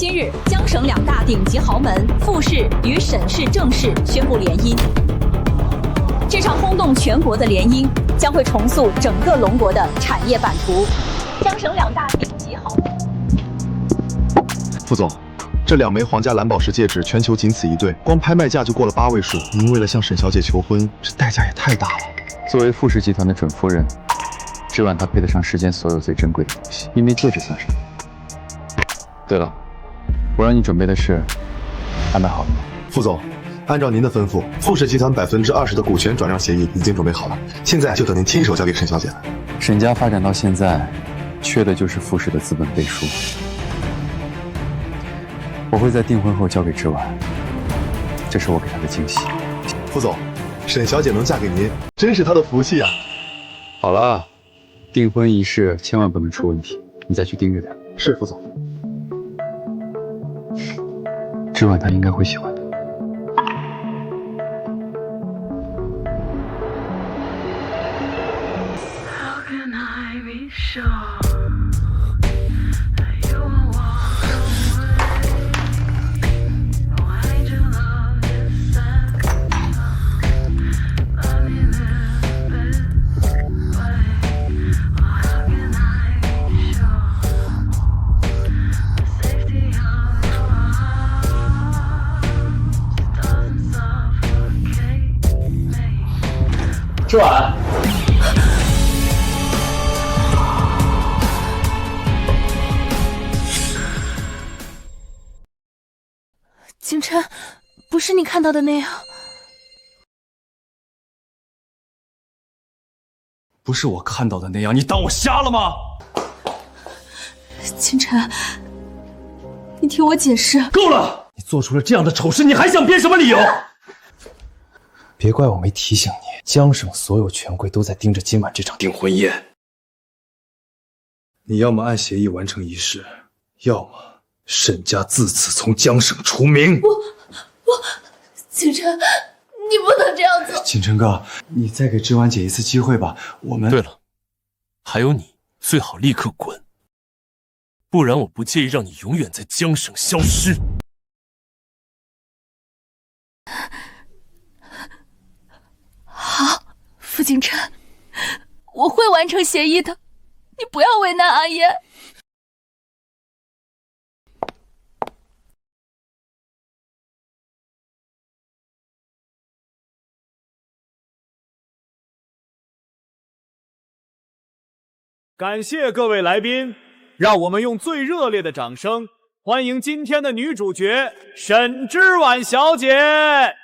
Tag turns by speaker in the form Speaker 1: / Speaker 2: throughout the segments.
Speaker 1: 今日，江省两大顶级豪门傅氏与沈氏郑氏宣布联姻。这场轰动全国的联姻将会重塑整个龙国的产业版图。江省两大顶级豪门。
Speaker 2: 副总，这2枚皇家蓝宝石戒指全球仅此一对，光拍卖价就过了8位数。您为了向沈小姐求婚，这代价也太大了。
Speaker 3: 作为傅氏集团的准夫人，这晚她配得上世间所有最珍贵的东西，一枚戒指算什么？对了，我让你准备的事安排好了吗？
Speaker 2: 副总，按照您的吩咐，傅氏集团20%的股权转让协议已经准备好了，现在就等您亲手交给沈小姐了。
Speaker 3: 沈家发展到现在，缺的就是傅氏的资本背书。我会在订婚后交给之婉，这是我给她的惊喜。
Speaker 2: 副总，沈小姐能嫁给您，真是她的福气啊！
Speaker 3: 好了，订婚仪式千万不能出问题，你再去盯着点。
Speaker 2: 是，副总。
Speaker 3: 之婉她应该会喜欢的。
Speaker 4: 之婉，
Speaker 5: 景琛，不是你看到的那样。
Speaker 4: 不是我看到的那样，你当我瞎了吗？
Speaker 5: 景琛，你听我解释。
Speaker 4: 够了！你做出了这样的丑事，你还想编什么理由？别怪我没提醒你，江省所有权贵都在盯着今晚这场订婚宴。你要么按协议完成仪式，要么沈家自此从江省除名。
Speaker 5: 景琛，你不能这样做。
Speaker 4: 景琛哥，你再给之婉姐一次机会吧。我们……
Speaker 6: 对了，还有你，最好立刻滚，不然我不介意让你永远在江省消失。
Speaker 5: 好，傅景琛，我会完成协议的，你不要为难阿爷。
Speaker 7: 感谢各位来宾，让我们用最热烈的掌声欢迎今天的女主角沈之婉小姐。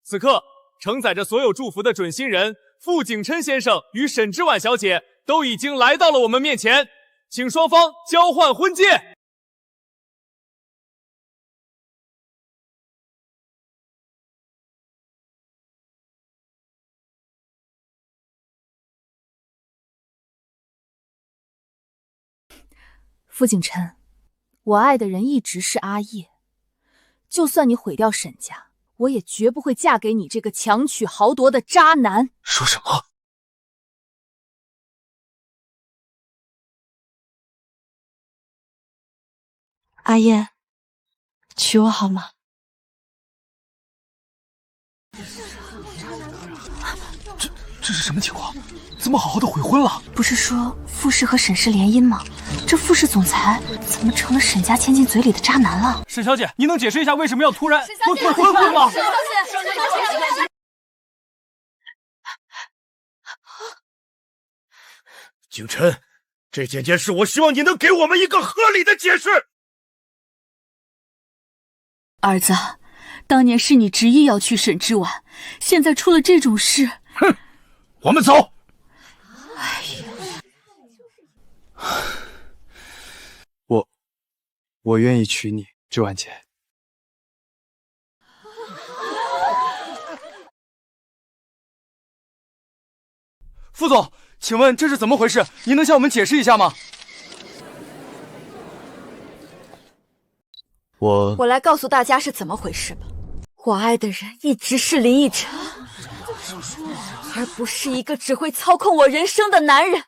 Speaker 7: 此刻，承载着所有祝福的准新人傅景琛先生与沈之婉小姐都已经来到了我们面前，请双方交换婚戒。
Speaker 5: 傅景琛，我爱的人一直是阿叶，就算你毁掉沈家，我也绝不会嫁给你这个强取豪夺的渣男。
Speaker 4: 说什么？
Speaker 5: 阿叶，娶我好吗？
Speaker 4: 这是什么情况？怎么好好的悔婚了？
Speaker 5: 不是说傅氏和沈氏联姻吗？这傅氏总裁怎么成了沈家千金嘴里的渣男了？
Speaker 7: 沈小姐，您能解释一下为什么要突然婚吗？
Speaker 5: 沈小姐，
Speaker 8: 景琛，这件事我希望你能给我们一个合理的解释。
Speaker 5: 儿子，当年是你执意要去沈之婉，现在出了这种事。
Speaker 8: 哼，我们走。
Speaker 5: 哎呀，
Speaker 4: 我愿意娶你，之婉姐。副总，请问这是怎么回事？您能向我们解释一下吗？
Speaker 5: 我来告诉大家是怎么回事吧。我爱的人一直是林奕晨，而不是一个只会操控我人生的男人。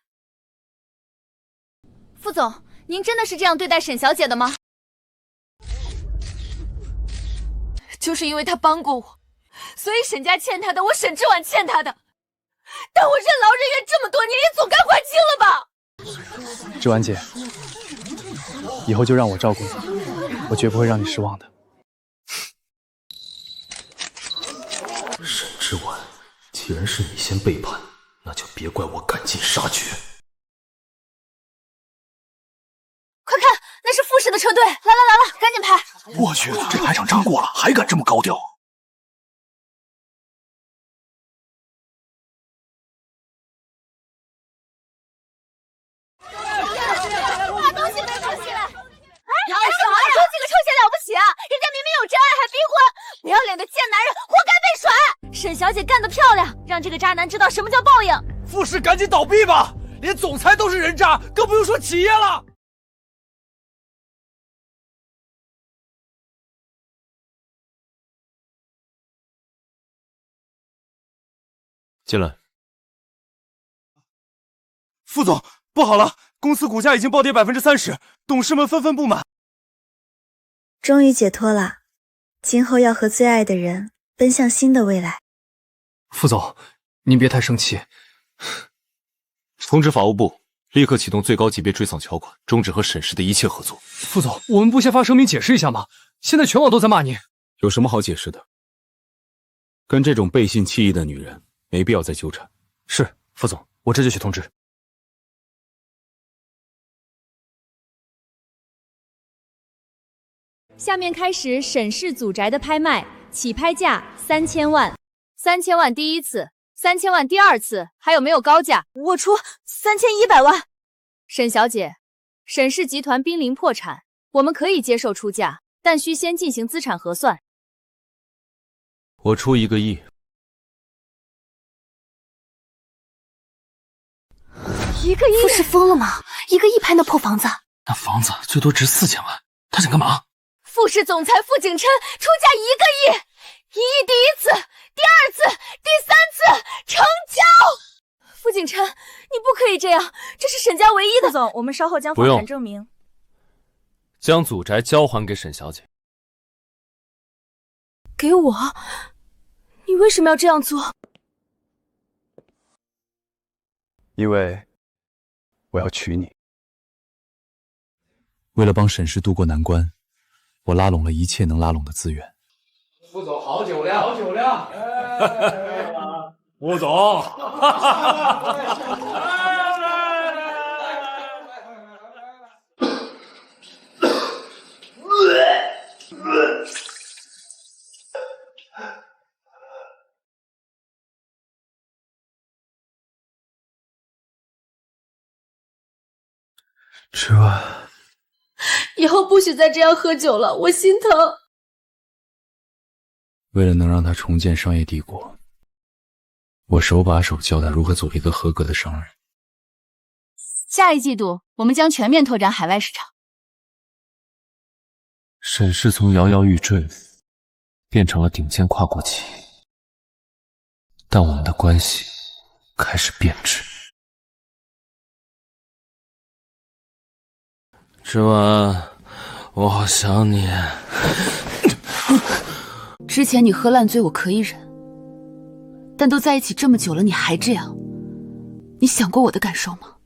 Speaker 5: 副总，您真的是这样对待沈小姐的吗？就是因为她帮过我，所以沈家欠她的，我沈之婉欠她的。但我任劳任怨这么多年，也总该还清了吧？
Speaker 4: 之婉姐，以后就让我照顾你，我绝不会让你失望的。
Speaker 8: 沈之婉，既然是你先背叛，那就别怪我赶尽杀绝。
Speaker 5: 快看，那是傅氏的车队，来了，赶紧拍！
Speaker 8: 我去，这排场扎过了，还敢这么高调？
Speaker 5: 把东西来！哎呀，有几个臭鞋了不起啊？人家明明有真爱还逼婚，不要脸的贱男人，活该被甩！沈小姐干得漂亮，让这个渣男知道什么叫报应。
Speaker 7: 傅氏赶紧倒闭吧，连总裁都是人渣，更不用说企业了。
Speaker 6: 进来。
Speaker 7: 副总，不好了，公司股价已经暴跌30%，董事们纷纷不满。
Speaker 9: 终于解脱了，今后要和最爱的人奔向新的未来。
Speaker 4: 副总，您别太生气。
Speaker 6: 通知法务部，立刻启动最高级别追偿条款，终止和沈氏的一切合作。
Speaker 4: 副总，我们不先发声明解释一下吗？现在全网都在骂您。
Speaker 6: 有什么好解释的？跟这种背信弃义的女人，没必要再纠缠。
Speaker 4: 是，副总，我这就去通知。
Speaker 1: 下面开始沈氏祖宅的拍卖，起拍价3000万
Speaker 5: ，3000万第一次，3000万第二次，还有没有高价？我出3100万。沈小姐，沈氏集团濒临破产，我们可以接受出价，但需先进行资产核算。
Speaker 6: 我出1个亿。
Speaker 5: 1个亿？傅氏疯了吗？1个亿拍那破房子？
Speaker 8: 那房子最多值4000万，他想干嘛？
Speaker 5: 傅氏总裁傅景琛出价1个亿，1亿第一次，第二次，第三次成交。傅景琛，你不可以这样，这是沈家唯一的。
Speaker 9: 副总，我们稍后将房产证明。
Speaker 6: 将祖宅交还给沈小姐。
Speaker 5: 给我？你为什么要这样做？
Speaker 4: 因为我要娶你。
Speaker 3: 为了帮沈氏渡过难关，我拉拢了一切能拉拢的资源。
Speaker 7: 副总好酒量，好酒量！副总，
Speaker 4: 之婉，
Speaker 5: 以后不许再这样喝酒了，我心疼。
Speaker 3: 为了能让他重建商业帝国，我手把手教他如何做一个合格的商人。
Speaker 5: 下一季度，我们将全面拓展海外市场。
Speaker 6: 沈氏从摇摇欲坠变成了顶尖跨国企业，但我们的关系开始变质。之婉，我好想你。
Speaker 5: 之前你喝烂醉我可以忍，但都在一起这么久了，你还这样，你想过我的感受吗？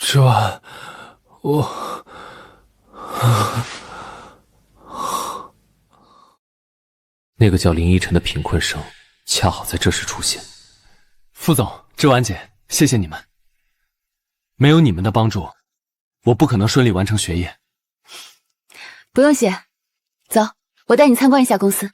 Speaker 6: 之婉，那个叫林依晨的贫困生，恰好在这时出现。
Speaker 4: 副总，之婉姐，谢谢你们。
Speaker 6: 没有你们的帮助，我不可能顺利完成学业。
Speaker 5: 不用谢，走，我带你参观一下公司。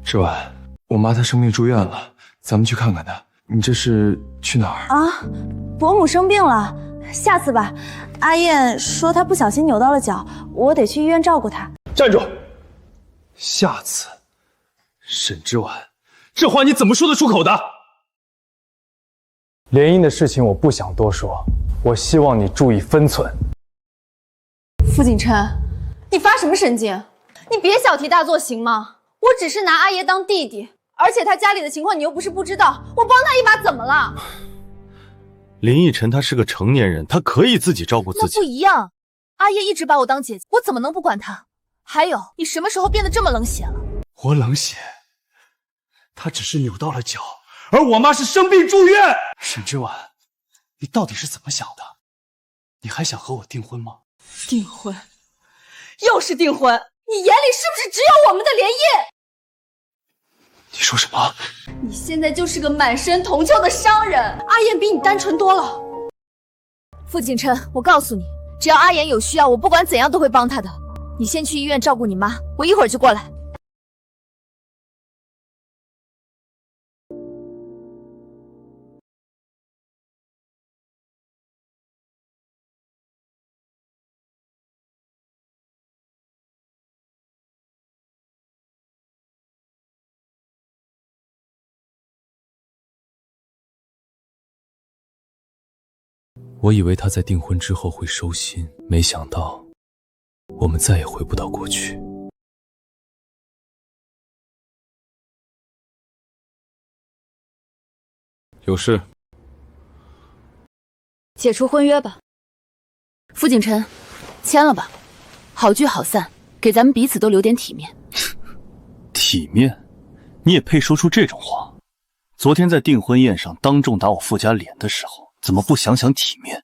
Speaker 4: 之婉，我妈她生病住院了，咱们去看看她。你这是去哪儿
Speaker 9: 啊？伯母生病了，下次吧。阿燕说她不小心扭到了脚，我得去医院照顾她。
Speaker 4: 站住！下次，沈之婉，这话你怎么说得出口的？联姻的事情我不想多说，我希望你注意分寸。
Speaker 5: 傅景琛，你发什么神经？你别小题大做行吗？我只是拿阿爷当弟弟，而且他家里的情况你又不是不知道，我帮他一把怎么了？
Speaker 8: 林奕晨他是个成年人，他可以自己照顾自己。
Speaker 5: 那不一样，阿爷一直把我当姐姐，我怎么能不管他？还有，你什么时候变得这么冷血了？
Speaker 4: 我冷血，他只是扭到了脚，而我妈是生病住院。沈之婉，你到底是怎么想的？你还想和我订婚吗？
Speaker 5: 订婚，又是订婚！你眼里是不是只有我们的联姻？
Speaker 4: 你说什么？
Speaker 5: 你现在就是个满身铜臭的商人，阿言比你单纯多了。傅景琛，我告诉你，只要阿言有需要，我不管怎样都会帮他的。你先去医院照顾你妈，我一会儿就过来。
Speaker 8: 我以为他在订婚之后会收心，没想到我们再也回不到过去。有事？
Speaker 5: 解除婚约吧。傅景琛，签了吧，好聚好散，给咱们彼此都留点体面。
Speaker 8: 体面？你也配说出这种话？昨天在订婚宴上当众打我傅家脸的时候，怎么不想想体面？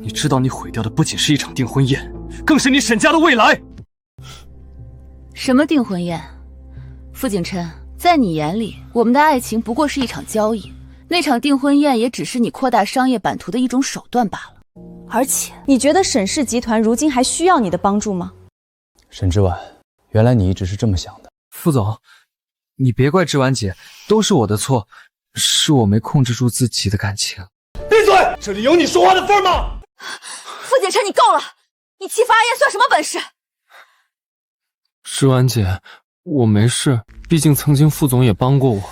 Speaker 4: 你知道你毁掉的不仅是一场订婚宴，更是你沈家的未来。
Speaker 5: 什么订婚宴？傅景琛，在你眼里，我们的爱情不过是一场交易，那场订婚宴也只是你扩大商业版图的一种手段罢了。而且，
Speaker 1: 你觉得沈氏集团如今还需要你的帮助吗？
Speaker 4: 沈之婉，原来你一直是这么想的。
Speaker 10: 傅总，你别怪之婉姐，都是我的错，是我没控制住自己的感情。
Speaker 4: 闭嘴！这里有你说话的份吗？
Speaker 5: 傅景琛，你够了！你欺负阿燕算什么本事？
Speaker 6: 之婉姐，我没事，毕竟曾经傅总也帮过我，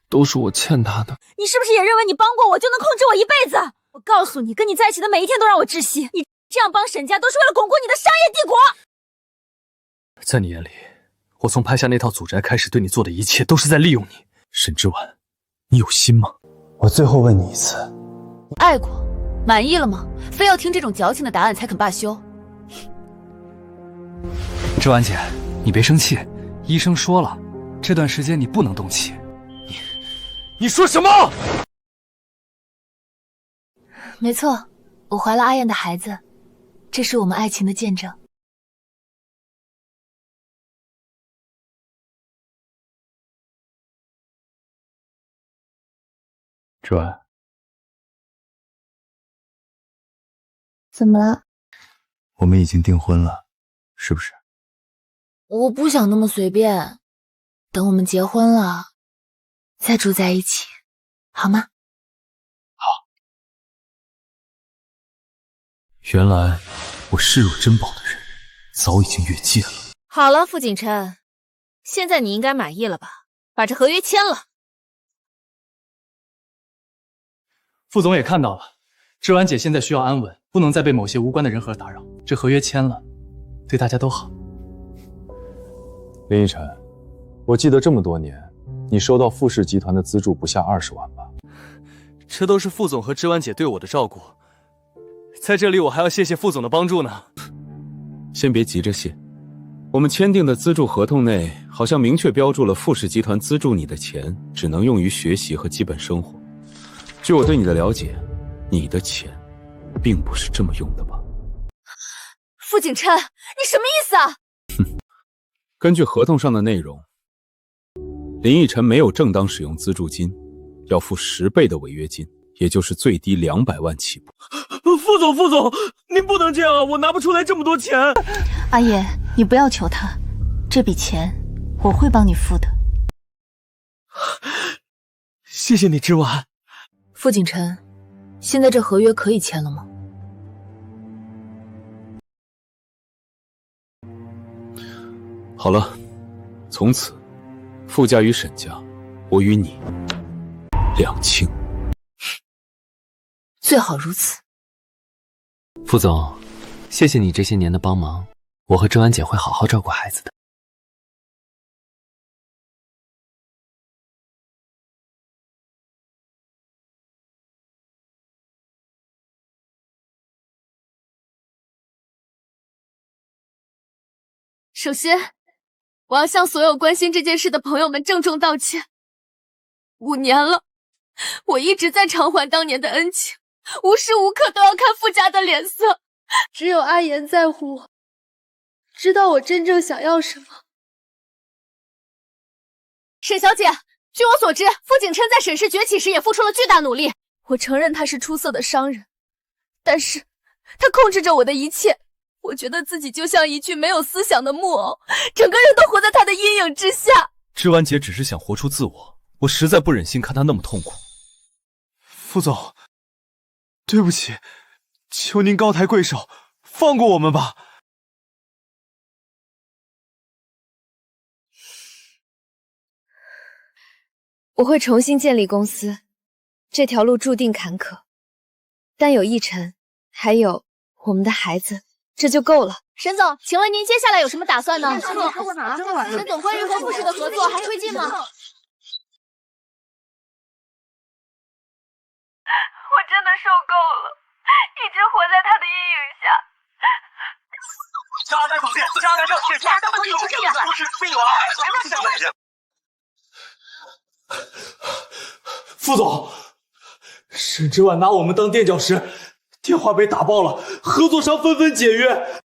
Speaker 6: 都是我欠他的。
Speaker 5: 你是不是也认为你帮过我就能控制我一辈子？我告诉你，跟你在一起的每一天都让我窒息。你这样帮沈家都是为了巩固你的商业帝国。
Speaker 4: 在你眼里，我从拍下那套祖宅开始对你做的一切都是在利用你。沈之婉，你有心吗？我最后问你一次，
Speaker 5: 爱过，满意了吗？非要听这种矫情的答案才肯罢休？
Speaker 4: 之婉姐，你别生气，医生说了，这段时间你不能动气。你说什么？
Speaker 5: 没错，我怀了阿燕的孩子，这是我们爱情的见证。
Speaker 4: 之婉，
Speaker 9: 怎么了？
Speaker 2: 我们已经订婚了，是不是？
Speaker 5: 我不想那么随便，等我们结婚了，再住在一起，好吗？
Speaker 8: 原来我视若珍宝的人，早已经越界了。
Speaker 5: 好了，傅景琛，现在你应该满意了吧？把这合约签了。
Speaker 4: 副总也看到了，之婉姐现在需要安稳，不能再被某些无关的人和打扰。这合约签了，对大家都好。
Speaker 3: 林奕晨，我记得这么多年，你收到傅氏集团的资助不下20万吧？
Speaker 7: 这都是傅总和之婉姐对我的照顾，在这里我还要谢谢傅总的帮助呢。
Speaker 11: 先别急着谢，我们签订的资助合同内好像明确标注了傅氏集团资助你的钱只能用于学习和基本生活。据我对你的了解，你的钱并不是这么用的吧？
Speaker 5: 傅景琛，你什么意思啊？
Speaker 11: 根据合同上的内容，林奕晨没有正当使用资助金，要付10倍的违约金，也就是最低200万起步。
Speaker 7: 副总，您不能这样啊！我拿不出来这么多钱。
Speaker 9: 阿叶，你不要求他，这笔钱我会帮你付的。
Speaker 7: 谢谢你，之婉。
Speaker 5: 傅景琛，现在这合约可以签了吗？
Speaker 11: 好了，从此傅家与沈家，我与你两清。
Speaker 5: 最好如此。
Speaker 6: 傅总，谢谢你这些年的帮忙，我和周安姐会好好照顾孩子的。
Speaker 5: 首先，我要向所有关心这件事的朋友们郑重道歉。5年了，我一直在偿还当年的恩情，无时无刻都要看傅家的脸色。只有阿言在乎我，知道我真正想要什么。沈小姐，据我所知，傅景琛在沈氏崛起时也付出了巨大努力。我承认他是出色的商人，但是他控制着我的一切。我觉得自己就像一具没有思想的木偶，整个人都活在他的阴影之下。
Speaker 8: 知婉姐只是想活出自我，我实在不忍心看她那么痛苦。
Speaker 4: 傅总，对不起，求您高抬贵手，放过我们吧。
Speaker 5: 我会重新建立公司，这条路注定坎坷，但有奕晨，还有我们的孩子，这就够了。沈总，请问您接下来有什么打算呢？沈总，关于和傅氏的合作还推进吗？我
Speaker 12: 真的受够了，一直活在他的阴影下。
Speaker 13: 渣男宝剑，渣男正是渣男不是这样，不是非我爱，还能人。
Speaker 4: 傅总，沈之婉拿我们当垫脚石，电话被打爆了，合作商纷纷解约。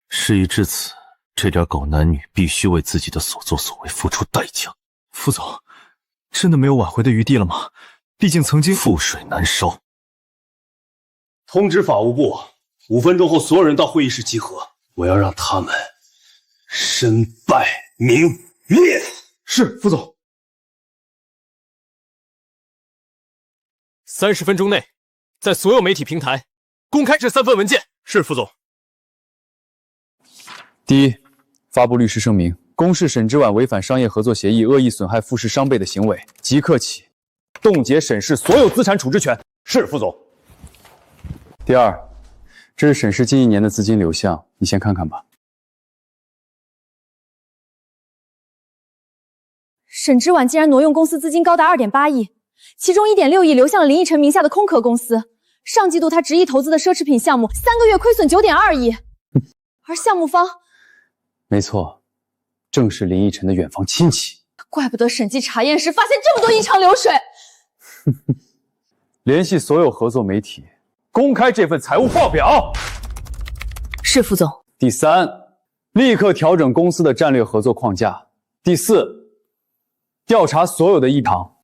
Speaker 8: 事已至此，这点狗男女必须为自己的所作所为付出代价。
Speaker 4: 傅总，真的没有挽回的余地了吗？毕竟曾经
Speaker 8: 覆水难收。
Speaker 13: 通知法务部，5分钟后所有人到会议室集合，我要让他们身败名裂。
Speaker 4: 是，傅总。
Speaker 7: 30分钟内，在所有媒体平台公开这3份文件。
Speaker 8: 是，副总。
Speaker 3: 第一，发布律师声明，公示沈之婉违反商业合作协议，恶意损害傅氏伤背的行为，即刻起冻结沈氏所有资产处置权。
Speaker 8: 是，副总。
Speaker 3: 第二，这是沈氏近1年的资金流向，你先看看吧。
Speaker 1: 沈之婉竟然挪用公司资金高达2.8亿，其中1.6亿流向了林奕晨名下的空壳公司。上季度他执意投资的奢侈品项目，3个月亏损9.2亿，而项目方，
Speaker 3: 没错，正是林奕晨的远房亲戚。
Speaker 1: 怪不得审计查验时发现这么多异常流水。
Speaker 3: 联系所有合作媒体，公开这份财务报表。
Speaker 1: 是，副总。
Speaker 3: 第三，立刻调整公司的战略合作框架。第四，调查所有的异常。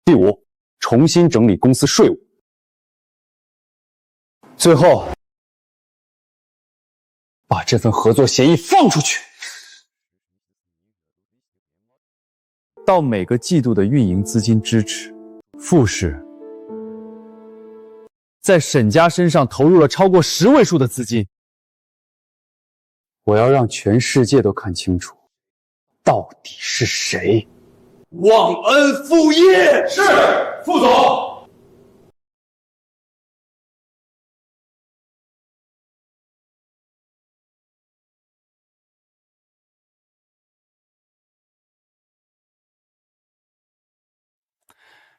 Speaker 3: 第五，重新整理公司税务。最后，把这份合作协议放出去，到每个季度的运营资金支持。傅氏在沈家身上投入了超过10位数的资金，我要让全世界都看清楚，到底是谁
Speaker 13: 忘恩负义。
Speaker 8: 是，副总。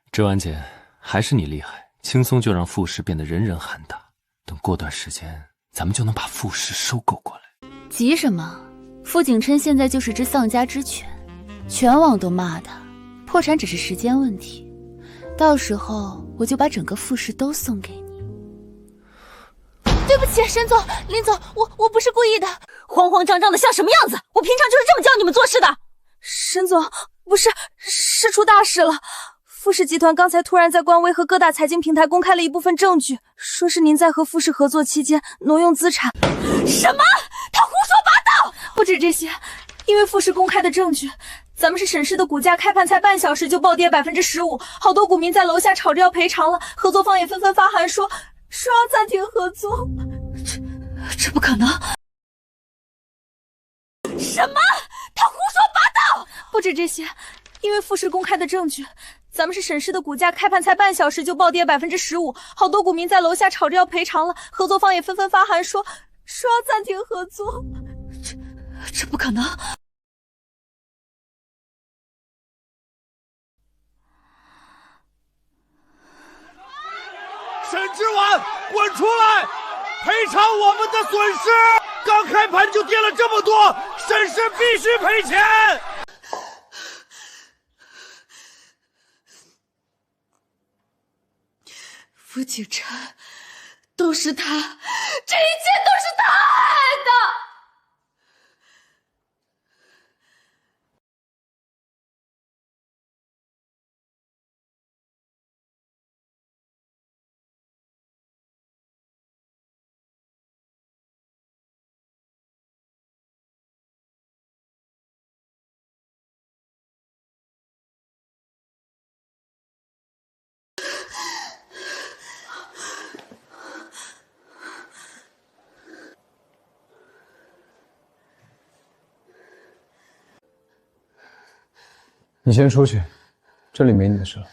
Speaker 6: 周安姐，还是你厉害，轻松就让傅氏变得人人喊打。等过段时间，咱们就能把傅氏收购过来。
Speaker 5: 急什么？傅景琛现在就是只丧家之犬，全网都骂他，破产只是时间问题。到时候我就把整个傅氏都送给你。对不起，沈总、林总，我不是故意的。
Speaker 1: 慌慌张张的像什么样子？我平常就是这么教你们做事的。
Speaker 9: 沈总，不是，是出大事了。傅氏集团刚才突然在官微和各大财经平台公开了一部分证据，说是您在和傅氏合作期间挪用资产。
Speaker 1: 什么？他胡说八道！
Speaker 9: 不止这些，因为傅氏公开的证据，咱们是沈氏的股价开盘才半小时就暴跌15%，好多股民在楼下吵着要赔偿了，合作方也纷纷发函说说要暂停合作，这不可能！什么？他胡说八道！不止这些，因为富士公开的证据，咱们是沈氏的股价开盘才半小时就暴跌15%，好多股民在楼下吵着要赔偿了，合作方也纷纷发函说要暂停合作，这不可能！
Speaker 7: 沈之婉，滚出来，赔偿我们的损失！刚开盘就跌了这么多，沈氏必须赔钱！
Speaker 9: 傅景琛，都是他，这一切都是他害的！
Speaker 10: 你先出去，这里没你的事了。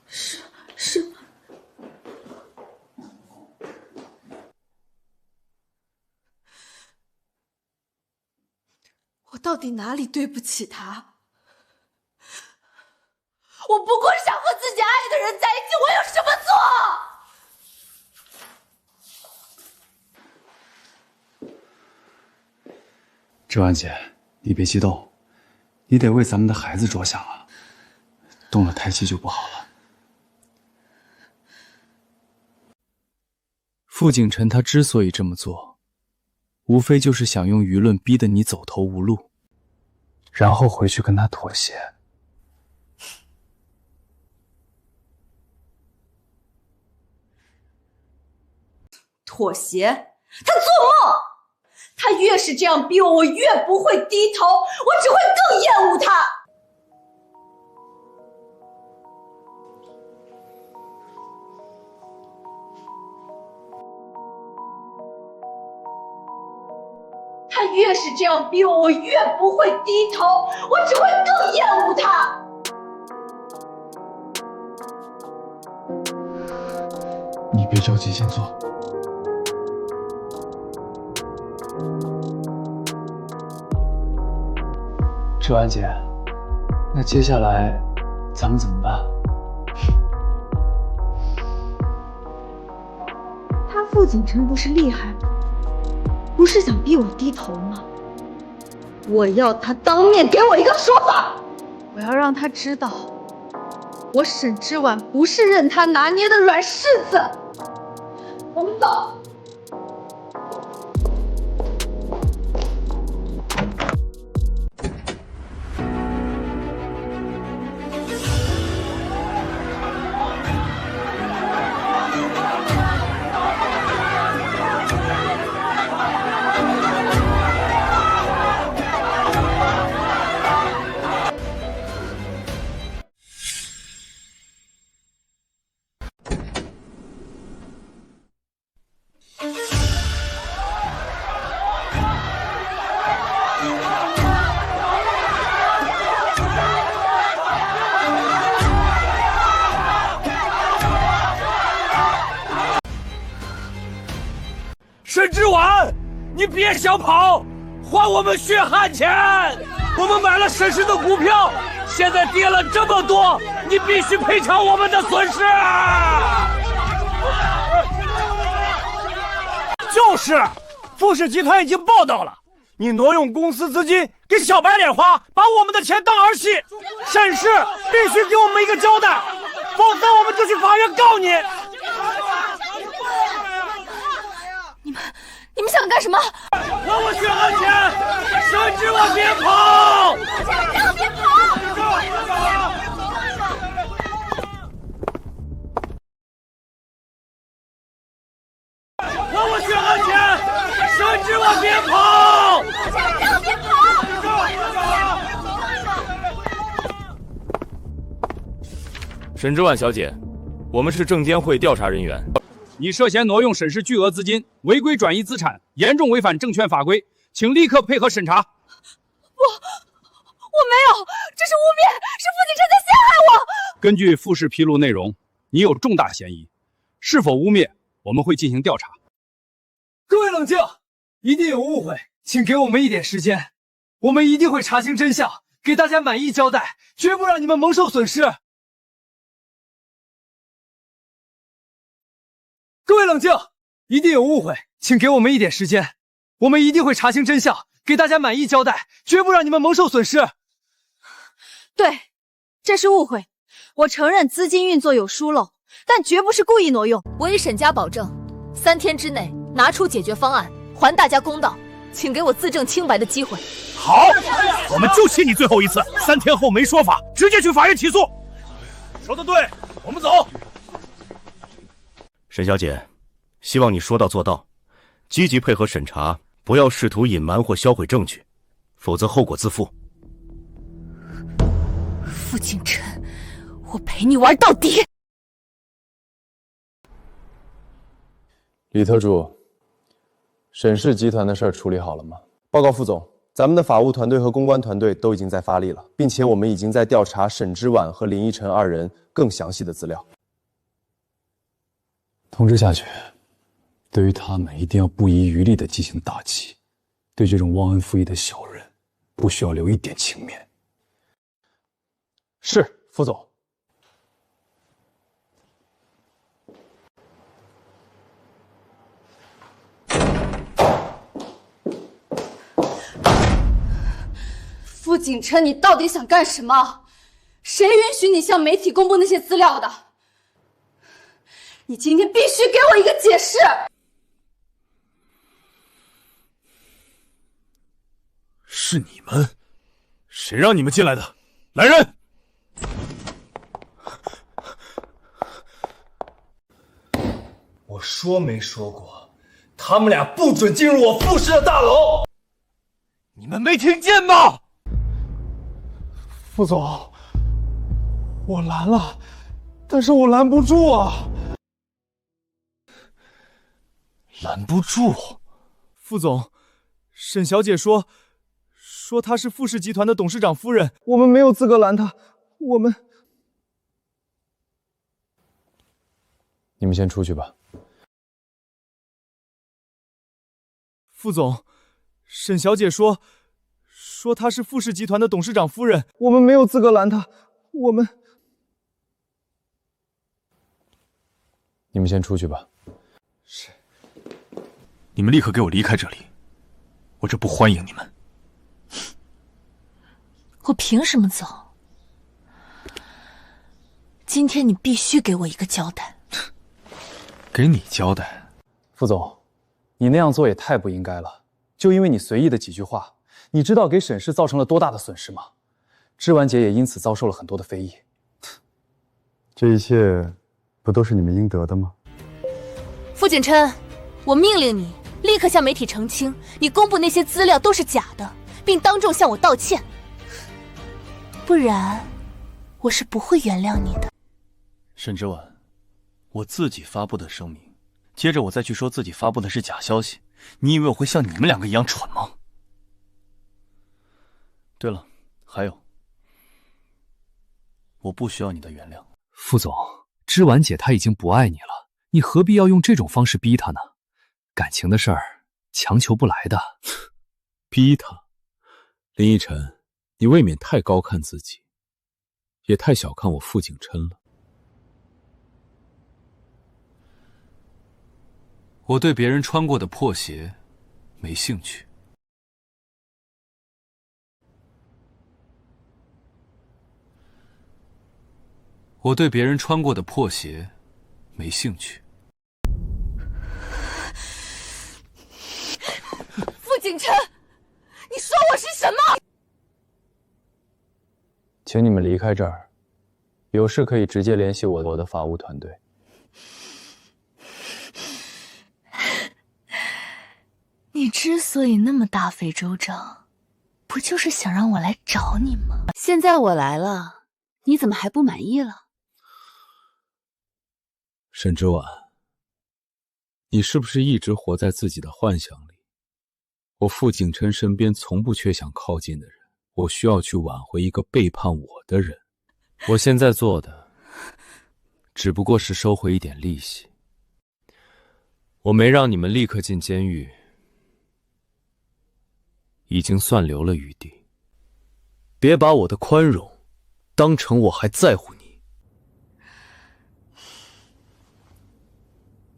Speaker 9: 是吗？我到底哪里对不起他？我不过是想和自己爱的人在一起，我有什么错？
Speaker 4: 之婉姐，你别激动。你得为咱们的孩子着想啊，动了胎气就不好了。
Speaker 10: 傅景琛他之所以这么做，无非就是想用舆论逼得你走投无路，然后回去跟他妥协。
Speaker 1: 妥协？他做梦！他越是这样逼我，我越不会低头，我只会更厌恶他。他越是这样逼我，我越不会低头，我只会更厌恶他。
Speaker 4: 你别着急，先坐。之婉姐，那接下来咱们怎么办？
Speaker 9: 他傅景琛不是厉害吗？不是想逼我低头吗？我要他当面给我一个说法，我要让他知道，我沈之婉不是任他拿捏的软柿子。我们走。
Speaker 7: 沈之婉，你别想跑，还我们血汗钱！我们买了沈氏的股票，现在跌了这么多，你必须赔偿我们的损失！就是，富士集团已经报道了，你挪用公司资金给小白脸花，把我们的钱当儿戏，沈氏必须给我们一个交代，否则我们就去法院告你！
Speaker 9: 你们想干什么？
Speaker 7: 还我血汗钱！沈之婉，别跑！
Speaker 9: 别跑！
Speaker 7: 还我血汗钱！沈之婉，别跑！
Speaker 9: 别跑！
Speaker 7: 沈之婉小姐，我们是证监会调查人员。
Speaker 14: 你涉嫌挪用沈氏巨额资金，违规转移资产，严重违反证券法规，请立刻配合审查。
Speaker 5: 我没有，这是污蔑，是傅景琛在陷害我。
Speaker 14: 根据复氏披露内容，你有重大嫌疑，是否污蔑，我们会进行调查。
Speaker 4: 各位冷静，一定有误会，请给我们一点时间，我们一定会查清真相，给大家满意交代，绝不让你们蒙受损失。各位冷静，一定有误会，请给我们一点时间，我们一定会查清真相，给大家满意交代，绝不让你们蒙受损失。
Speaker 5: 对，这是误会，我承认资金运作有疏漏，但绝不是故意挪用。我以沈家保证，3天之内拿出解决方案，还大家公道，请给我自证清白的机会。
Speaker 7: 好，我们就欠你最后一次，3天后没说法，直接去法院起诉。说得对，我们走。
Speaker 13: 沈小姐，希望你说到做到，积极配合审查，不要试图隐瞒或销毁证据，否则后果自负。
Speaker 5: 傅景琛，我陪你玩到底。
Speaker 10: 李特助，沈氏集团的事儿处理好了吗？
Speaker 2: 报告副总，咱们的法务团队和公关团队都已经在发力了，并且我们已经在调查沈之婉和林依晨2人更详细的资料。
Speaker 10: 通知下去，对于他们一定要不遗余力地进行打击，对这种忘恩负义的小人，不需要留一点情面。
Speaker 2: 是，副总。
Speaker 9: 傅景琛，你到底想干什么？谁允许你向媒体公布那些资料的？你今天必须给我一个解释！
Speaker 8: 是你们，谁让你们进来的？来人！
Speaker 4: 我说没说过，他们俩不准进入我傅氏的大楼？你们没听见吗？副总，我拦了，但是我拦不住啊！
Speaker 8: 拦不住。
Speaker 4: 副总，沈小姐说她是傅氏集团的董事长夫人，我们没有资格拦她。
Speaker 10: 你们先出去吧。
Speaker 4: 副总，沈小姐说她是傅氏集团的董事长夫人，我们没有资格拦她。
Speaker 10: 你们先出去吧。
Speaker 4: 是。
Speaker 8: 你们立刻给我离开这里，我这不欢迎你们。
Speaker 5: 我凭什么走？今天你必须给我一个交代。
Speaker 8: 给你交代？
Speaker 10: 副总，你那样做也太不应该了。就因为你随意的几句话，你知道给沈氏造成了多大的损失吗？芝婉姐也因此遭受了很多的非议。
Speaker 2: 这一切不都是你们应得的吗？
Speaker 5: 傅景琛，我命令你立刻向媒体澄清，你公布那些资料都是假的，并当众向我道歉，不然我是不会原谅你的。
Speaker 8: 沈之婉，我自己发布的声明，接着我再去说自己发布的是假消息，你以为我会像你们2个一样蠢吗？对了，还有，我不需要你的原谅。
Speaker 10: 副总，芝婉姐她已经不爱你了，你何必要用这种方式逼她呢？感情的事儿强求不来的。
Speaker 11: 逼她？林依晨，你未免太高看自己，也太小看我傅景琛了。
Speaker 6: 我对别人穿过的破鞋没兴趣。我对别人穿过的破鞋没兴趣。
Speaker 9: 傅景琛，你说我是什么？
Speaker 10: 请你们离开这儿，有事可以直接联系我的法务团队。
Speaker 5: 你之所以那么大费周章，不就是想让我来找你吗？
Speaker 1: 现在我来了，你怎么还不满意了？
Speaker 11: 沈之婉，你是不是一直活在自己的幻想里？我傅景琛身边从不缺想靠近的人，我需要去挽回一个背叛我的人。
Speaker 6: 我现在做的，只不过是收回一点利息。我没让你们立刻进监狱，已经算留了余地。
Speaker 7: 别把我的宽容当成我还在乎你。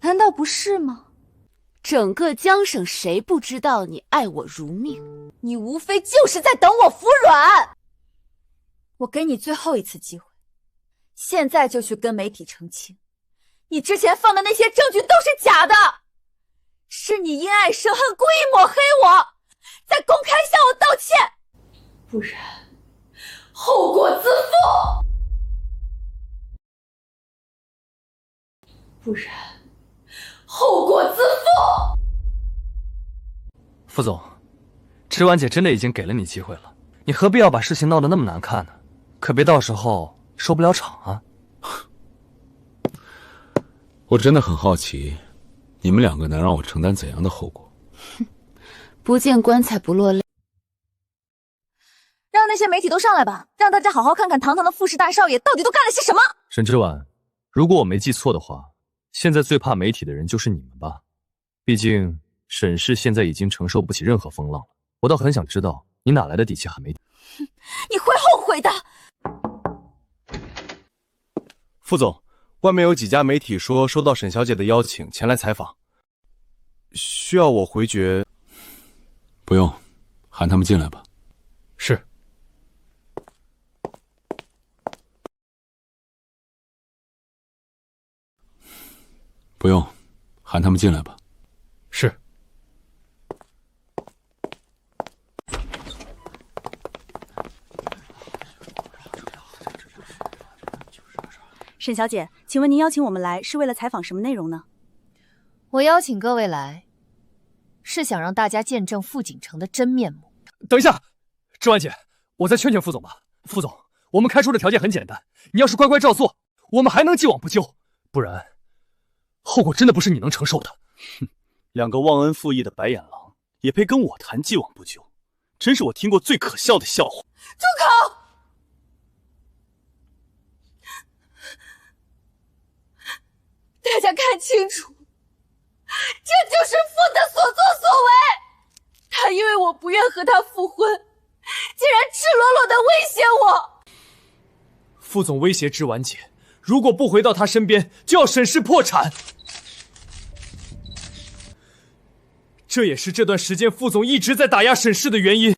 Speaker 9: 难道不是吗？
Speaker 15: 整个江省谁不知道你爱我如命？
Speaker 9: 你无非就是在等我服软。我给你最后一次机会，现在就去跟媒体澄清，你之前放的那些证据都是假的，是你因爱生恨，故意抹黑我，再公开向我道歉，不然后果自负。不然后果自负。
Speaker 6: 副总，芝婉姐真的已经给了你机会了，你何必要把事情闹得那么难看呢？可别到时候收不了场啊！
Speaker 11: 我真的很好奇，你们两个能让我承担怎样的后果？
Speaker 15: 不见棺材不落泪。
Speaker 9: 让那些媒体都上来吧，让大家好好看看堂堂的傅氏大少爷到底都干了些什么。
Speaker 6: 沈之婉，如果我没记错的话，现在最怕媒体的人就是你们吧？毕竟沈氏现在已经承受不起任何风浪了。我倒很想知道你哪来的底气喊媒体。
Speaker 9: 你会后悔的。
Speaker 7: 副总，外面有几家媒体说收到沈小姐的邀请前来采访，需要我回绝？
Speaker 11: 不用，喊他们进来吧。
Speaker 6: 是。
Speaker 11: 不用，喊他们进来吧。
Speaker 6: 是。
Speaker 16: 沈小姐，请问您邀请我们来是为了采访什么内容呢？
Speaker 5: 我邀请各位来，是想让大家见证傅景成的真面目。
Speaker 7: 等一下，芝婉姐，我再劝劝副总吧。副总，我们开出的条件很简单，你要是乖乖照做，我们还能既往不咎，不然后果真的不是你能承受的。哼，两个忘恩负义的白眼狼也配跟我谈既往不咎，真是我听过最可笑的笑话。
Speaker 9: 住口！大家看清楚，这就是傅的所作所为。他因为我不愿和他复婚，竟然赤裸裸的威胁我。
Speaker 7: 副总威胁芝婉姐，如果不回到他身边，就要沈氏破产。这也是这段时间副总一直在打压沈氏的原因。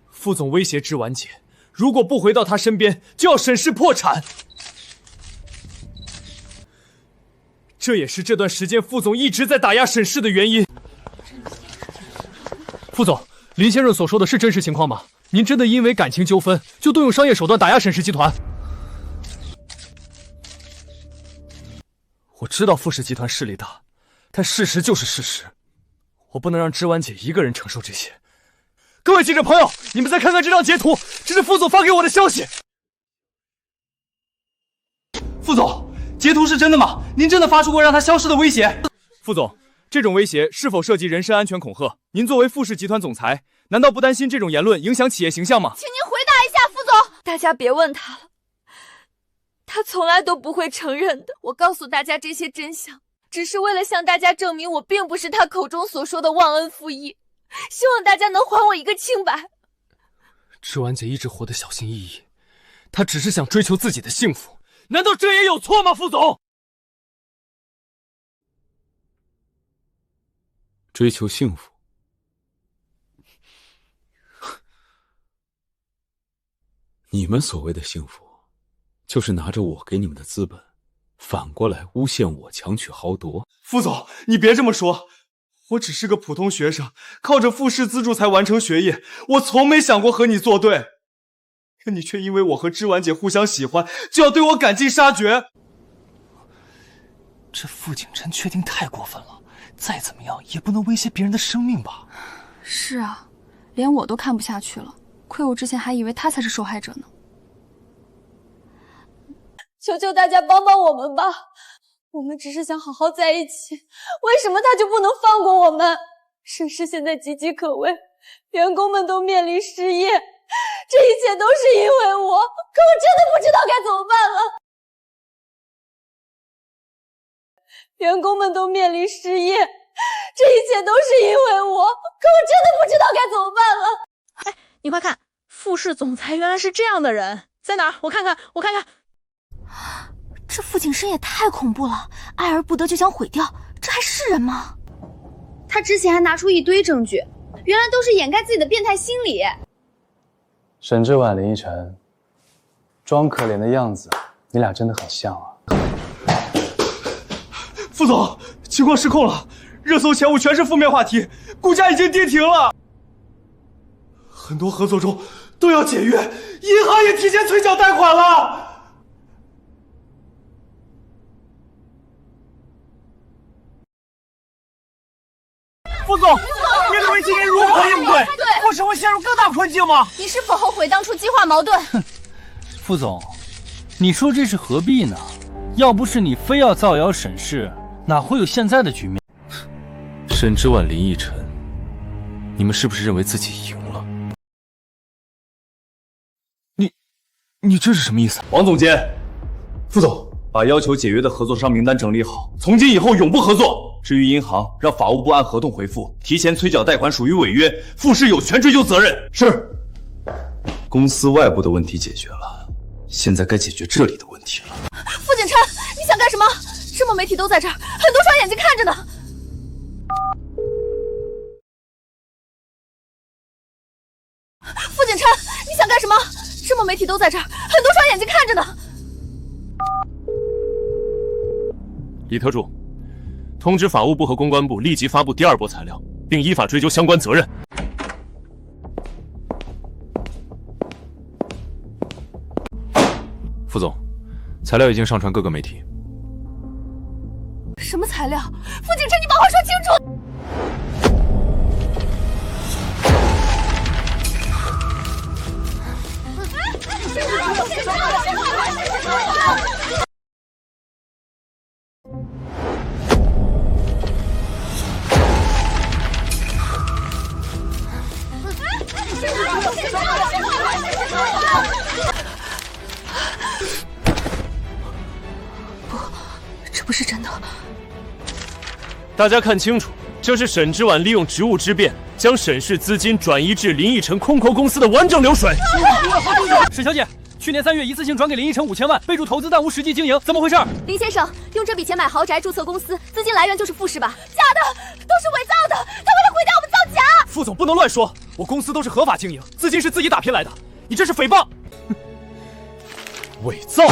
Speaker 7: 副总威胁芝婉姐，如果不回到他身边，就要沈氏破产。这也是这段时间副总一直在打压沈氏的原因。副总，林先生所说的是真实情况吗？您真的因为感情纠纷就动用商业手段打压沈氏集团？我知道傅氏集团势力大，但事实就是事实，我不能让芝婉姐一个人承受这些。各位记者朋友，你们再看看这张截图，这是副总发给我的消息。副总，截图是真的吗？您真的发出过让他消失的威胁？副总，这种威胁是否涉及人身安全恐吓？您作为傅氏集团总裁，难道不担心这种言论影响企业形象吗？
Speaker 9: 请您回答一下，副总。大家别问他了，他从来都不会承认的。我告诉大家这些真相，只是为了向大家证明我并不是他口中所说的忘恩负义，希望大家能还我一个清白。
Speaker 7: 芝婉姐一直活得小心翼翼，她只是想追求自己的幸福，难道这也有错吗，副总？
Speaker 11: 追求幸福，你们所谓的幸福，就是拿着我给你们的资本，反过来诬陷我强取豪夺。
Speaker 7: 副总，你别这么说，我只是个普通学生，靠着傅氏资助才完成学业，我从没想过和你作对，可你却因为我和芝婉姐互相喜欢，就要对我赶尽杀绝。
Speaker 4: 这傅景琛确定太过分了，再怎么样也不能威胁别人的生命吧？
Speaker 17: 是啊，连我都看不下去了，亏我之前还以为他才是受害者呢。
Speaker 5: 求求大家帮帮我们吧！我们只是想好好在一起，为什么他就不能放过我们？沈氏现在岌岌可危，员工们都面临失业，这一切都是因为我，可我真的不知道该怎么办了。员工们都面临失业，这一切都是因为我，可我真的不知道该怎么办了。
Speaker 18: 哎，你快看，傅氏总裁原来是这样的人，在哪儿？我看看。
Speaker 15: 这傅景深也太恐怖了，爱而不得就想毁掉，这还是人吗？
Speaker 5: 他之前还拿出一堆证据，原来都是掩盖自己的变态心理。
Speaker 10: 沈之婉、林依晨，装可怜的样子，你俩真的很像啊。
Speaker 4: 副总，情况失控了，热搜前5全是负面话题，股价已经跌停了，很多合作中都要解约，银行也提前催缴贷款了。
Speaker 7: 副总，面对危机该如何应对？傅氏会陷入更大困境吗？
Speaker 5: 你是否后悔当初激化矛盾？
Speaker 19: 副总，你说这是何必呢？要不是你非要造谣沈氏，哪会有现在的局面？
Speaker 6: 沈之婉、林依晨，你们是不是认为自己赢了？你这是什么意思？
Speaker 13: 王总监，副总，把要求解约的合作商名单整理好，从今以后永不合作。至于银行，让法务部按合同回复，提前催缴贷款属于违约，傅氏有权追究责任。是。公司外部的问题解决了，现在该解决这里的问题了。
Speaker 5: 傅景琛，你想干什么？这么媒体都在这儿，很多双眼睛看着呢。傅景琛，你想干什么？这么媒体都在这儿，很多双眼睛看着呢。
Speaker 6: 李特助，通知法务部和公关部立即发布第2波材料，并依法追究相关责任。副总，材料已经上传各个媒体。
Speaker 5: 什么材料？傅景琛，你把话说清楚！不，这不是真的。
Speaker 6: 大家看清楚，这是沈之婉利用职务之便，将沈氏资金转移至林奕晨空投公司的完整流水。
Speaker 19: 沈小姐，去年3月一次性转给林奕晨5000万，备注投资但无实际经营，怎么回事？
Speaker 5: 林先生用这笔钱买豪宅、注册公司，资金来源就是傅氏吧？假的，都是伪造的，他为了毁掉我们造假。
Speaker 4: 副总不能乱说，我公司都是合法经营，资金是自己打拼来的，你这是诽谤。
Speaker 6: 伪造！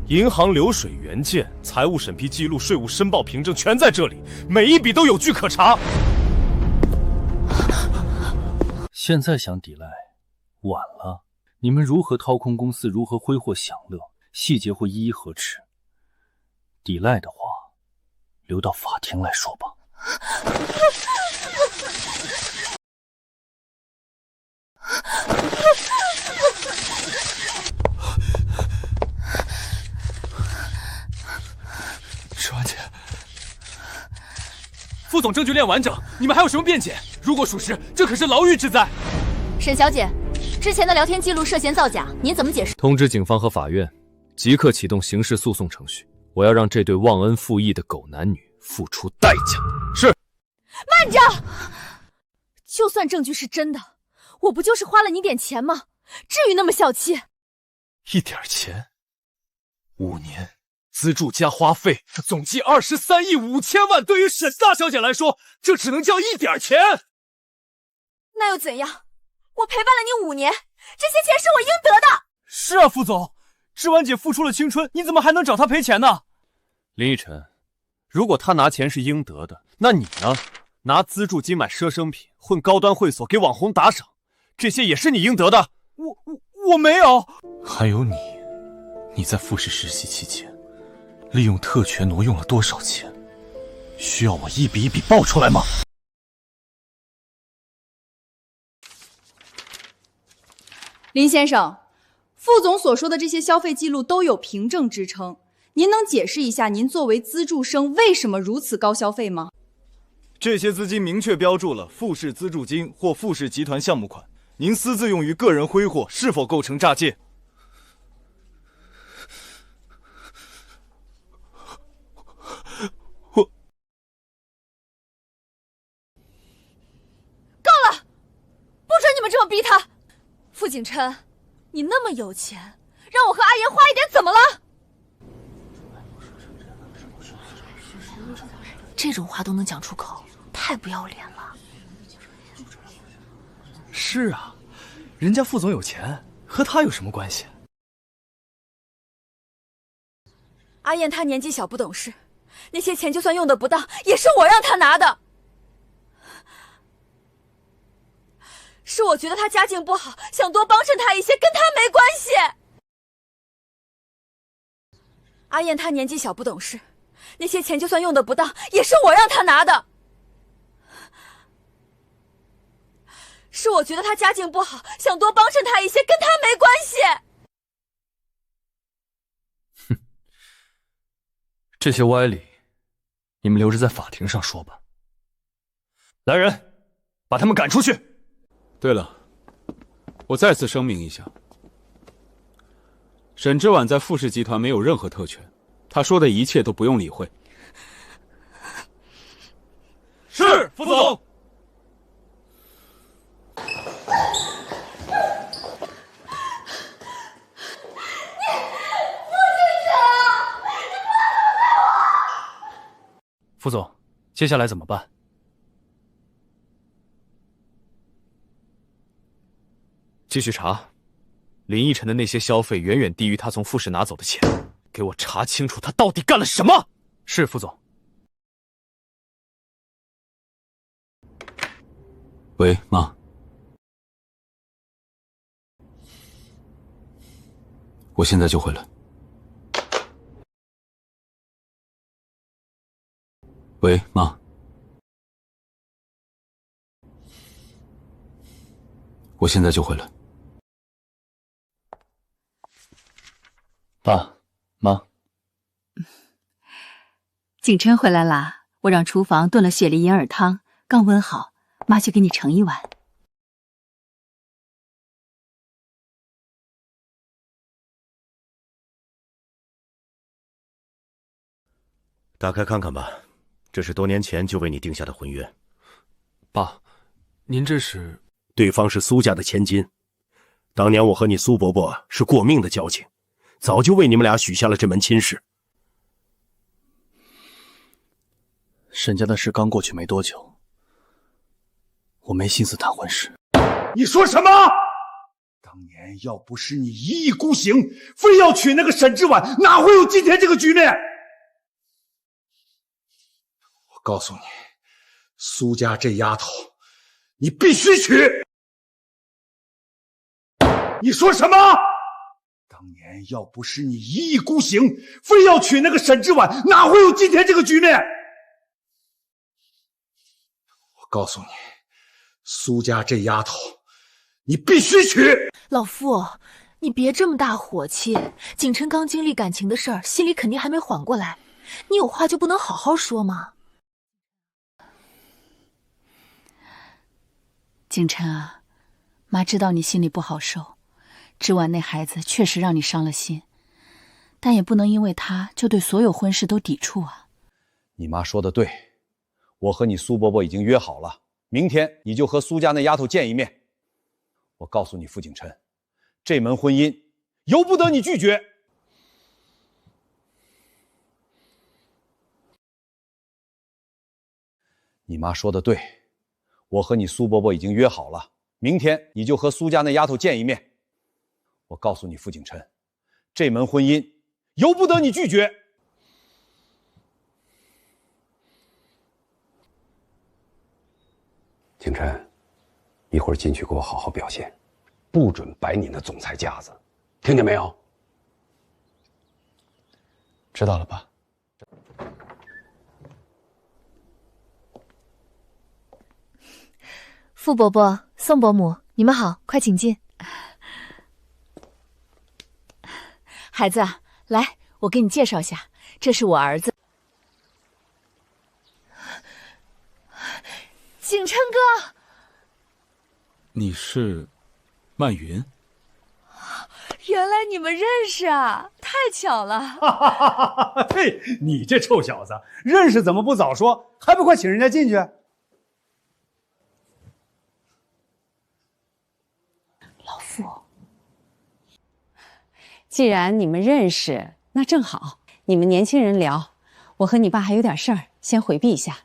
Speaker 6: 银行流水原件、财务审批记录、税务申报凭证全在这里，每一笔都有据可查。
Speaker 19: 现在想抵赖，晚了。你们如何掏空公司，如何挥霍享乐，细节会一一核实。抵赖的话，留到法庭来说吧。
Speaker 4: 石婉姐，副总证据链完整，你们还有什么辩解？如果属实，这可是牢狱之灾。
Speaker 5: 沈小姐，之前的聊天记录涉嫌造假，您怎么解释？
Speaker 6: 通知警方和法院，即刻启动刑事诉讼程序。我要让这对忘恩负义的狗男女付出代价。是。
Speaker 5: 慢着！就算证据是真的，我不就是花了你点钱吗？至于那么小气？
Speaker 4: 一点钱，5年资助加花费，总计23亿5千万。对于沈大小姐来说，这只能叫一点钱。
Speaker 5: 那又怎样？我陪伴了你5年，这些钱是我应得的。
Speaker 4: 是啊，副总，之婉姐付出了青春，你怎么还能找她赔钱呢？
Speaker 6: 林奕晨，如果他拿钱是应得的，那你呢？拿资助金买奢侈品，混高端会所，给网红打赏，这些也是你应得的。
Speaker 4: 我没有。
Speaker 8: 还有你在富士实习期间，利用特权挪用了多少钱？需要我一笔一笔报出来吗？
Speaker 16: 林先生，副总所说的这些消费记录都有凭证支撑，您能解释一下您作为资助生为什么如此高消费吗？
Speaker 20: 这些资金明确标注了富士资助金或富士集团项目款，您私自用于个人挥霍，是否构成诈借？
Speaker 5: 够了！不准你们这么逼他！傅景琛，你那么有钱，让我和阿言花一点怎么了？
Speaker 15: 这种话都能讲出口，太不要脸了。
Speaker 4: 是啊，人家副总有钱，和他有什么关系？
Speaker 5: 阿燕她年纪小不懂事，那些钱就算用得不当，也是我让她拿的。是我觉得她家境不好，想多帮衬她一些，跟她没关系。阿燕她年纪小不懂事，那些钱就算用得不当，也是我让她拿的。是我觉得她家境不好，想多帮衬她一些，跟她没关系。
Speaker 6: 这些歪理，你们留着在法庭上说吧。来人，把他们赶出去。
Speaker 11: 对了，我再次声明一下，沈之婉在富士集团没有任何特权，他说的一切都不用理会。
Speaker 20: 是，副总。
Speaker 6: 副总，接下来怎么办？继续查，林奕晨的那些消费远远低于他从富士拿走的钱，给我查清楚他到底干了什么。是，副总。
Speaker 11: 喂，妈。我现在就回来。喂，妈。我现在就回来。
Speaker 10: 爸妈，
Speaker 1: 景琛回来啦，我让厨房炖了雪梨银耳汤，刚温好，妈去给你盛一碗。
Speaker 21: 打开看看吧，这是多年前就为你定下的婚约。
Speaker 6: 爸，您这是？
Speaker 21: 对方是苏家的千金，当年我和你苏伯伯是过命的交情，早就为你们俩许下了这门亲事。
Speaker 10: 沈家的事刚过去没多久，我没心思谈婚事。
Speaker 7: 你说什么？当年要不是你一意孤行，非要娶那个沈之婉，哪会有今天这个局面？我告诉你，苏家这丫头，你必须娶！你说什么？当年要不是你一意孤行，非要娶那个沈之婉，哪会有今天这个局面？我告诉你，苏家这丫头，你必须娶！
Speaker 15: 老夫，你别这么大火气。景琛刚经历感情的事儿，心里肯定还没缓过来。你有话就不能好好说吗？
Speaker 1: 景琛啊，妈知道你心里不好受，之婉那孩子确实让你伤了心，但也不能因为他就对所有婚事都抵触啊。
Speaker 10: 你妈说的对，我和你苏伯伯已经约好了，明天你就和苏家那丫头见一面。我告诉你，傅景琛，这门婚姻由不得你拒绝。你妈说的对，我和你苏伯伯已经约好了，明天你就和苏家那丫头见一面。我告诉你，傅景琛，这门婚姻由不得你拒绝。
Speaker 22: 景琛，一会儿进去给我好好表现，不准摆你那总裁架子，听见没有？
Speaker 10: 知道了，爸。
Speaker 5: 傅伯伯、宋伯母，你们好，快请进。孩子，来，我给你介绍一下，这是我儿子景琛哥。
Speaker 11: 你是曼云？
Speaker 5: 原来你们认识啊，太巧了！
Speaker 7: 哈哈哈哈！嘿，你这臭小子，认识怎么不早说？还不快请人家进去？
Speaker 3: 老傅，既然你们认识，那正好，你们年轻人聊。我和你爸还有点事儿，先回避一下。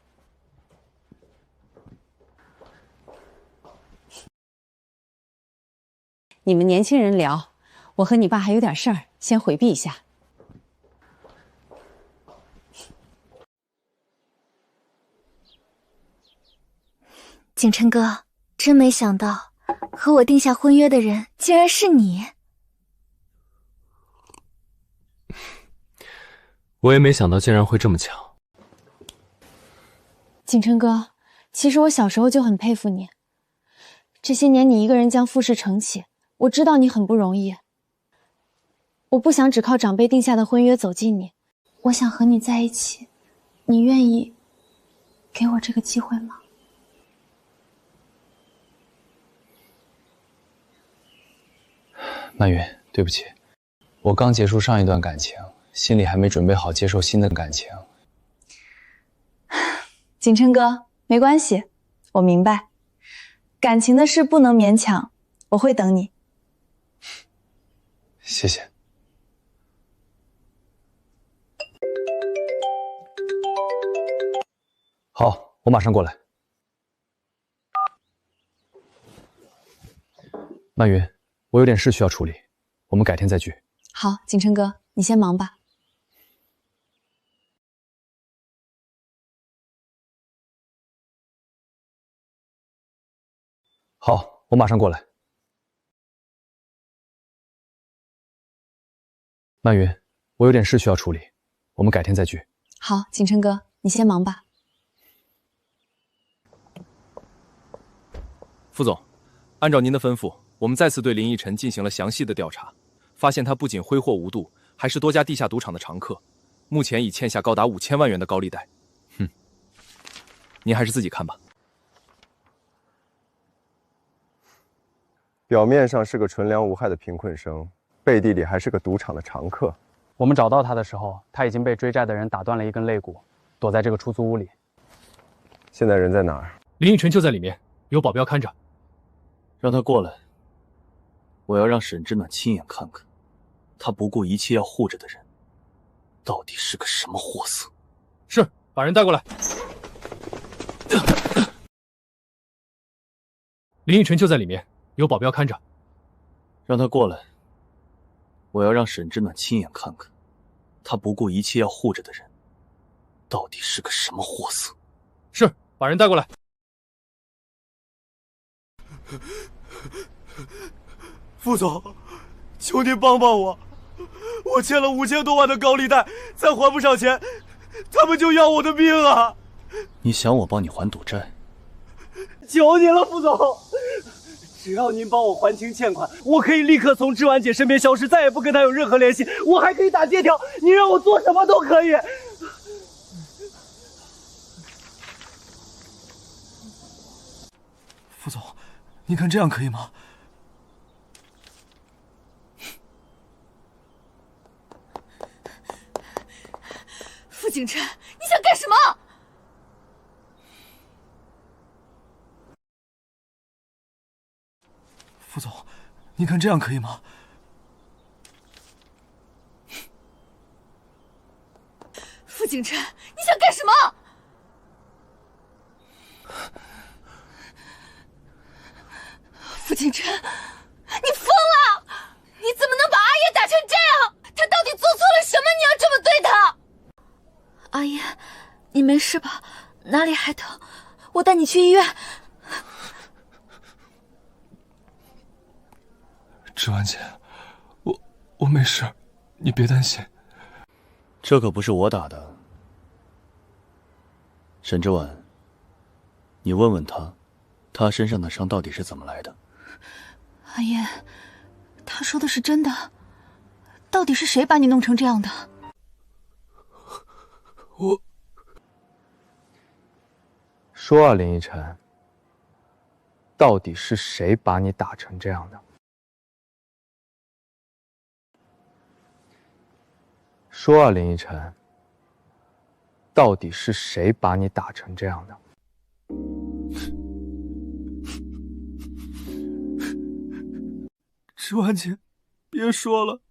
Speaker 3: 你们年轻人聊，我和你爸还有点事儿，先回避一下。
Speaker 12: 景琛哥，真没想到，和我定下婚约的人竟然是你。
Speaker 6: 我也没想到竟然会这么巧。
Speaker 3: 景琛哥，其实我小时候就很佩服你，这些年你一个人将傅氏撑起，我知道你很不容易。我不想只靠长辈定下的婚约走近你，我想和你在一起，你愿意给我这个机会吗？
Speaker 23: 曼云，对不起，我刚结束上一段感情，心里还没准备好接受新的感情。
Speaker 9: 景琛哥，没关系，我明白，感情的事不能勉强，我会等你。
Speaker 23: 谢谢。好，我马上过来。曼云，我有点事需要处理，我们改天再聚。
Speaker 3: 好，景琛哥，你先忙吧。
Speaker 23: 好，我马上过来。曼云，我有点事需要处理，我们改天再聚。
Speaker 3: 好，景琛哥，你先忙吧。
Speaker 6: 副总，按照您的吩咐，我们再次对林奕晨进行了详细的调查，发现他不仅挥霍无度，还是多家地下赌场的常客，目前已欠下高达5000万元的高利贷。您还是自己看吧。
Speaker 2: 表面上是个纯良无害的贫困生，背地里还是个赌场的常客。
Speaker 24: 我们找到他的时候，他已经被追债的人打断了一根肋骨，躲在这个出租屋里。
Speaker 2: 现在人在哪儿？
Speaker 6: 林奕晨就在里面，有保镖看着。
Speaker 8: 让他过来，我要让沈之暖亲眼看看，他不顾一切要护着的人，到底是个什么货色。
Speaker 6: 是，把人带过来。林奕晨就在里面，有保镖看着。
Speaker 8: 让他过来，我要让沈之暖亲眼看看，他不顾一切要护着的人，到底是个什么货色。
Speaker 6: 是，把人带过来。
Speaker 4: 副总，求您帮帮我，我欠了5000多万的高利贷，再还不上钱，他们就要我的命啊！
Speaker 8: 你想我帮你还赌债？
Speaker 7: 求您了，副总，只要您帮我还清欠款，我可以立刻从志婉姐身边消失，再也不跟她有任何联系。我还可以打借条，你让我做什么都可以。
Speaker 4: 副总，你看这样可以吗？
Speaker 5: 傅景琛，你想干什么？
Speaker 4: 副总，你看这样可以吗？
Speaker 5: 傅景琛，你想干什么？傅景琛，你疯了！你怎么能把阿爷打成这样？他到底做错了什么？你要这么对他？
Speaker 12: 阿爷，你没事吧？哪里还疼？我带你去医院。
Speaker 4: 志婉姐，我没事，你别担心。
Speaker 8: 这可不是我打的。沈之婉，你问问他，他身上的伤到底是怎么来的？
Speaker 12: 阿爷，他说的是真的，
Speaker 15: 到底是谁把你弄成这样的？
Speaker 11: 我说啊，林依晨，到底是谁把你打成这样的？说啊，林依晨，到底是谁把你打成这样的？
Speaker 7: 志婉姐，别说了，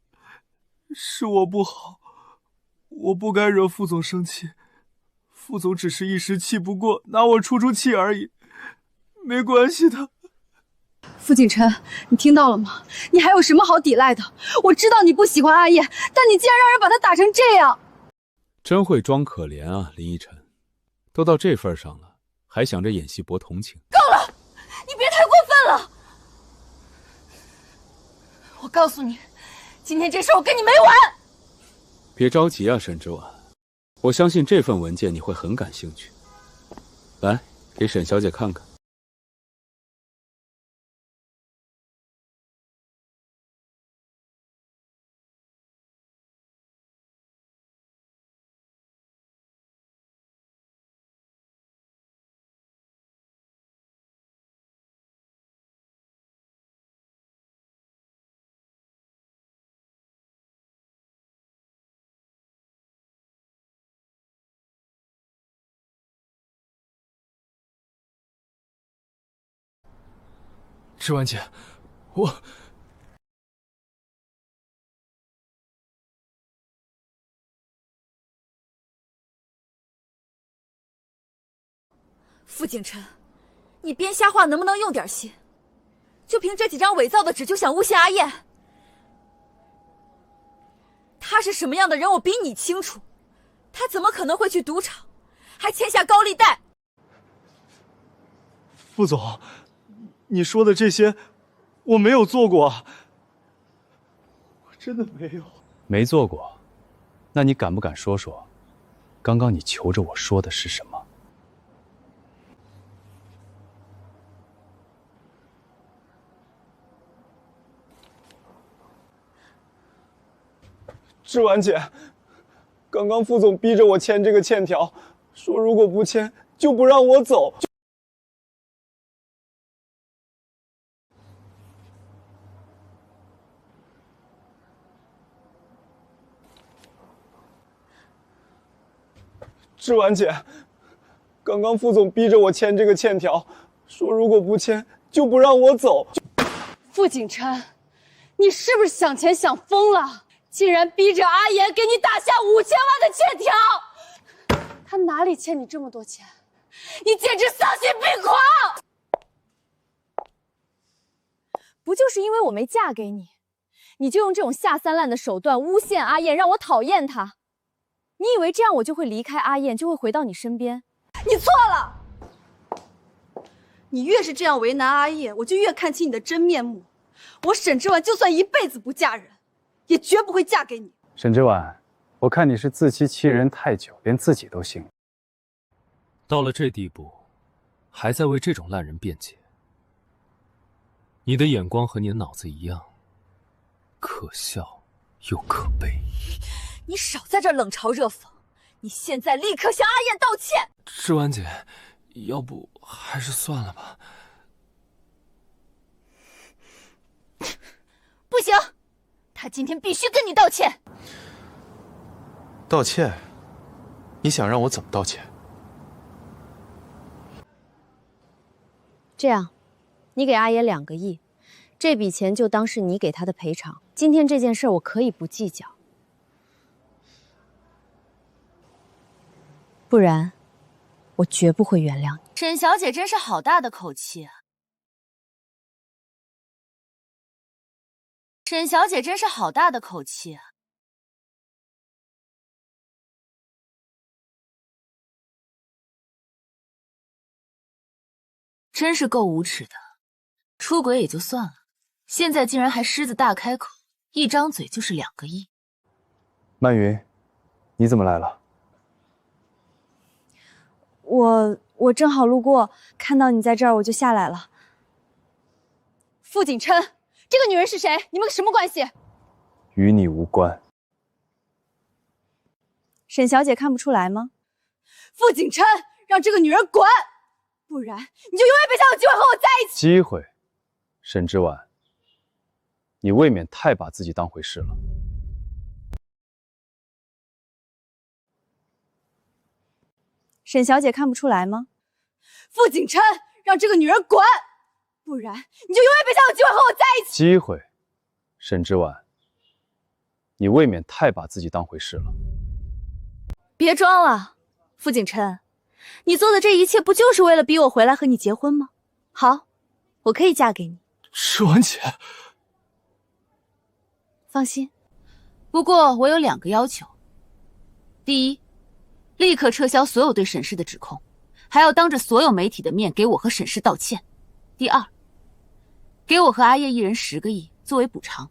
Speaker 7: 是我不好，我不该惹副总生气，副总只是一时气不过，拿我出气而已，没关系的。
Speaker 16: 傅景琛，你听到了吗？你还有什么好抵赖的？我知道你不喜欢阿叶，但你竟然让人把他打成这样，
Speaker 11: 真会装可怜啊，林依晨，都到这份上了，还想着演戏博同情。
Speaker 15: 够了，你别太过分了！我告诉你，今天这事我跟你没完。
Speaker 11: 别着急啊，沈之婉，我相信这份文件你会很感兴趣。来，给沈小姐看看。
Speaker 6: 志婉姐，我……
Speaker 15: 傅景琛，你编瞎话能不能用点心？就凭这几张伪造的纸就想诬陷阿燕？他是什么样的人，我比你清楚。他怎么可能会去赌场，还欠下高利贷？
Speaker 7: 副总，你说的这些，我没有做过，我真的没有。
Speaker 8: 没做过，那你敢不敢说说，刚刚你求着我说的是什么？
Speaker 7: 志婉姐，刚刚副总逼着我签这个欠条，说如果不签就不让我走。志婉姐，刚刚副总逼着我签这个欠条，说如果不签就不让我走。
Speaker 16: 傅景琛，你是不是想钱想疯了？竟然逼着阿言给你打下5000万的欠条，他哪里欠你这么多钱？你简直丧心病狂！
Speaker 1: 不就是因为我没嫁给你，你就用这种下三滥的手段诬陷阿燕，让我讨厌她？你以为这样我就会离开阿燕，就会回到你身边？
Speaker 16: 你错了！你越是这样为难阿叶，我就越看清你的真面目。我沈之婉就算一辈子不嫁人，也绝不会嫁给你。
Speaker 24: 沈之婉，我看你是自欺欺人太久，连自己都信了。
Speaker 19: 到了这地步，还在为这种烂人辩解，你的眼光和你的脑子一样，可笑又可悲。
Speaker 15: 你少在这冷嘲热讽！你现在立刻向阿燕道歉！
Speaker 6: 志婉姐，要不还是算了吧。
Speaker 15: 不行，他今天必须跟你道歉。
Speaker 2: 道歉？你想让我怎么道歉？
Speaker 3: 这样，你给阿爷2个亿，这笔钱就当是你给他的赔偿。今天这件事我可以不计较，不然我绝不会原谅你。
Speaker 5: 沈小姐真是好大的口气啊！沈小姐真是好大的口气啊！真是够无耻的，出轨也就算了，现在竟然还狮子大开口，一张嘴就是2个亿。
Speaker 24: 曼云，你怎么来了？
Speaker 3: 我正好路过，看到你在这儿，我就下来了。
Speaker 16: 傅景琛，这个女人是谁？你们什么关系？
Speaker 8: 与你无关。
Speaker 3: 沈小姐看不出来吗？
Speaker 16: 傅景琛，让这个女人滚，不然你就永远别想有机会和我在一起。
Speaker 8: 机会，沈之婉，你未免太把自己当回事了。
Speaker 3: 沈小姐看不出来吗？
Speaker 16: 傅景琛，让这个女人滚，不然你就永远别想有机会和我在一起。
Speaker 8: 机会，沈之婉，你未免太把自己当回事了。
Speaker 5: 别装了，傅景琛，你做的这一切不就是为了逼我回来和你结婚吗？好，我可以嫁给你。
Speaker 6: 之婉姐，
Speaker 5: 放心。不过我有2个要求：第一，立刻撤销所有对沈氏的指控，还要当着所有媒体的面给我和沈氏道歉。第二，给我和阿叶一人10个亿作为补偿。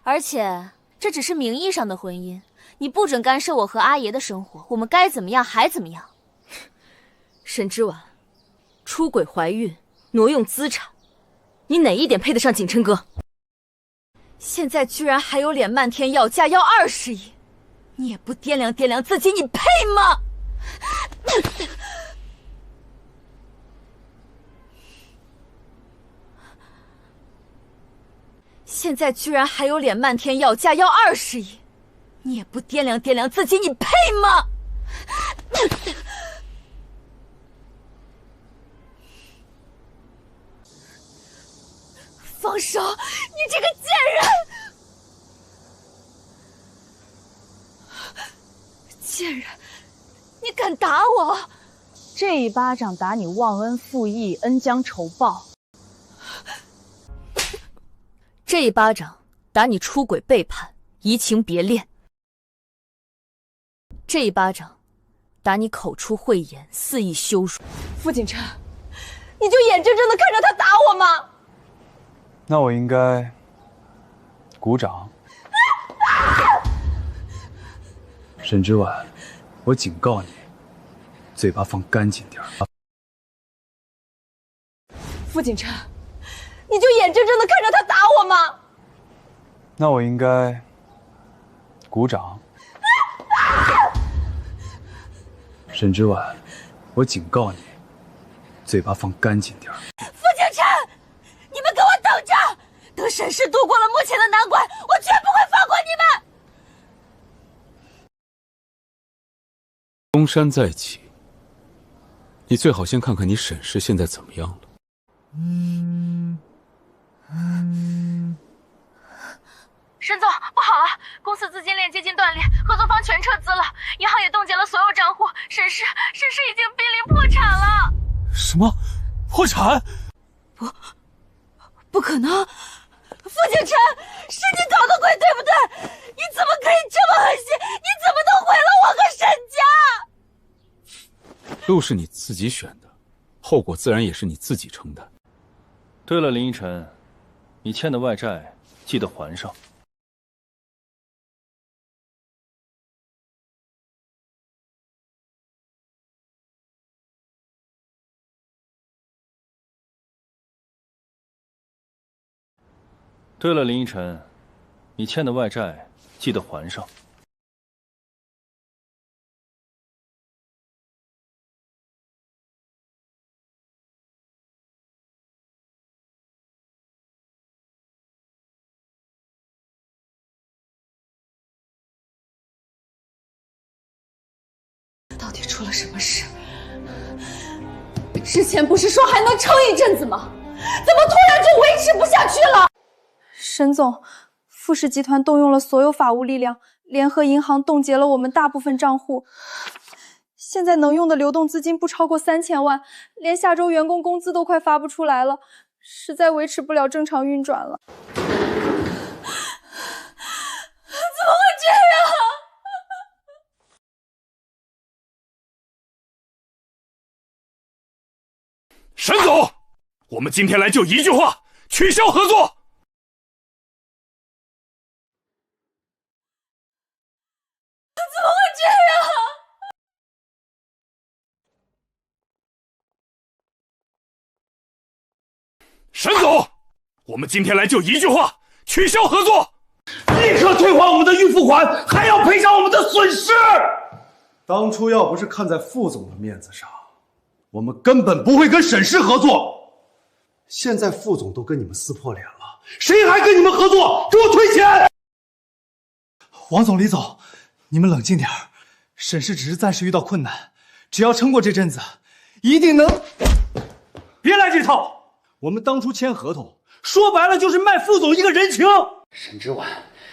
Speaker 5: 而且这只是名义上的婚姻，你不准干涉我和阿爷的生活，我们该怎么样还怎么样。沈之婉，出轨怀孕，挪用资产，你哪一点配得上景琛哥？现在居然还有脸漫天要价，要20亿，你也不掂量掂量自己，你配吗？现在居然还有脸漫天要价，要20亿，你也不掂量掂量自己，你配吗？放手！你这个贱人！贱人，你敢打我！
Speaker 3: 这一巴掌打你忘恩负义、恩将仇报。
Speaker 5: 这一巴掌打你出轨背叛、移情别恋。这一巴掌打你口出秽言、肆意羞辱。
Speaker 16: 傅景琛，你就眼睁睁的看着他打我吗？
Speaker 8: 那我应该鼓掌。沈之婉，我警告你，嘴巴放干净点。
Speaker 16: 傅景琛，你就眼睁睁的看着他打我吗？
Speaker 8: 那我应该鼓掌。沈之婉，我警告你，嘴巴放干净点。
Speaker 16: 傅景琛，你们给我等着！等沈氏度过了目前的难关，我绝不会放过你们！
Speaker 11: 东山再起，你最好先看看你沈氏现在怎么样了。
Speaker 5: 沈总，不好了，公司资金链接近断裂，合作方全撤资了，银行也冻结了所有账户，沈氏已经濒临破产了。
Speaker 6: 什么？破产？
Speaker 16: 不可能！傅景琛，是你搞的鬼，对不对？你怎么可以这么狠心？你怎么能毁了我和沈家？
Speaker 11: 路是你自己选的，后果自然也是你自己承担。
Speaker 19: 对了，林依晨，你欠的外债记得还上。对了，林依晨，你欠的外债记得还上。
Speaker 16: 到底出了什么事？之前不是说还能撑一阵子吗？怎么突然就维持不下去了？
Speaker 3: 沈总，傅氏集团动用了所有法务力量，联合银行冻结了我们大部分账户。现在能用的流动资金不超过3000万，连下周员工工资都快发不出来了，实在维持不了正常运转了。
Speaker 16: 怎么会这样？
Speaker 7: 沈总，我们今天来就一句话，取消合作。
Speaker 16: 怎么会这样？
Speaker 7: 沈总，我们今天来就一句话，取消合作。立刻退还我们的预付款，还要赔偿我们的损失。
Speaker 4: 当初要不是看在副总的面子上，我们根本不会跟沈氏合作。现在副总都跟你们撕破脸了，谁还跟你们合作？给我退钱！王总、李总，你们冷静点儿。沈氏只是暂时遇到困难，只要撑过这阵子，一定能。
Speaker 7: 别来这套！我们当初签合同，说白了就是卖副总一个人情。沈之婉，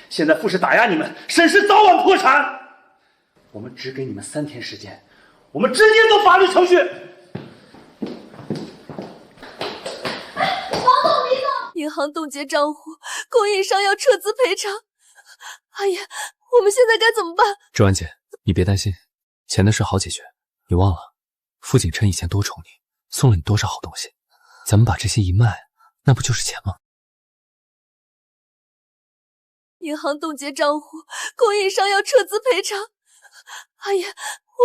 Speaker 7: 现在傅氏打压你们，沈氏早晚破产。我们只给你们3天时间，我们直接走法律程序。
Speaker 16: 王总、李总，银行冻结账户，供应商要撤资赔偿。阿言，我们现在该怎么办？
Speaker 11: 周安姐，你别担心，钱的事好解决。你忘了，傅景琛以前多宠你，送了你多少好东西，咱们把这些一卖，那不就是钱吗？
Speaker 16: 银行冻结账户，供应商要撤资赔偿。阿言，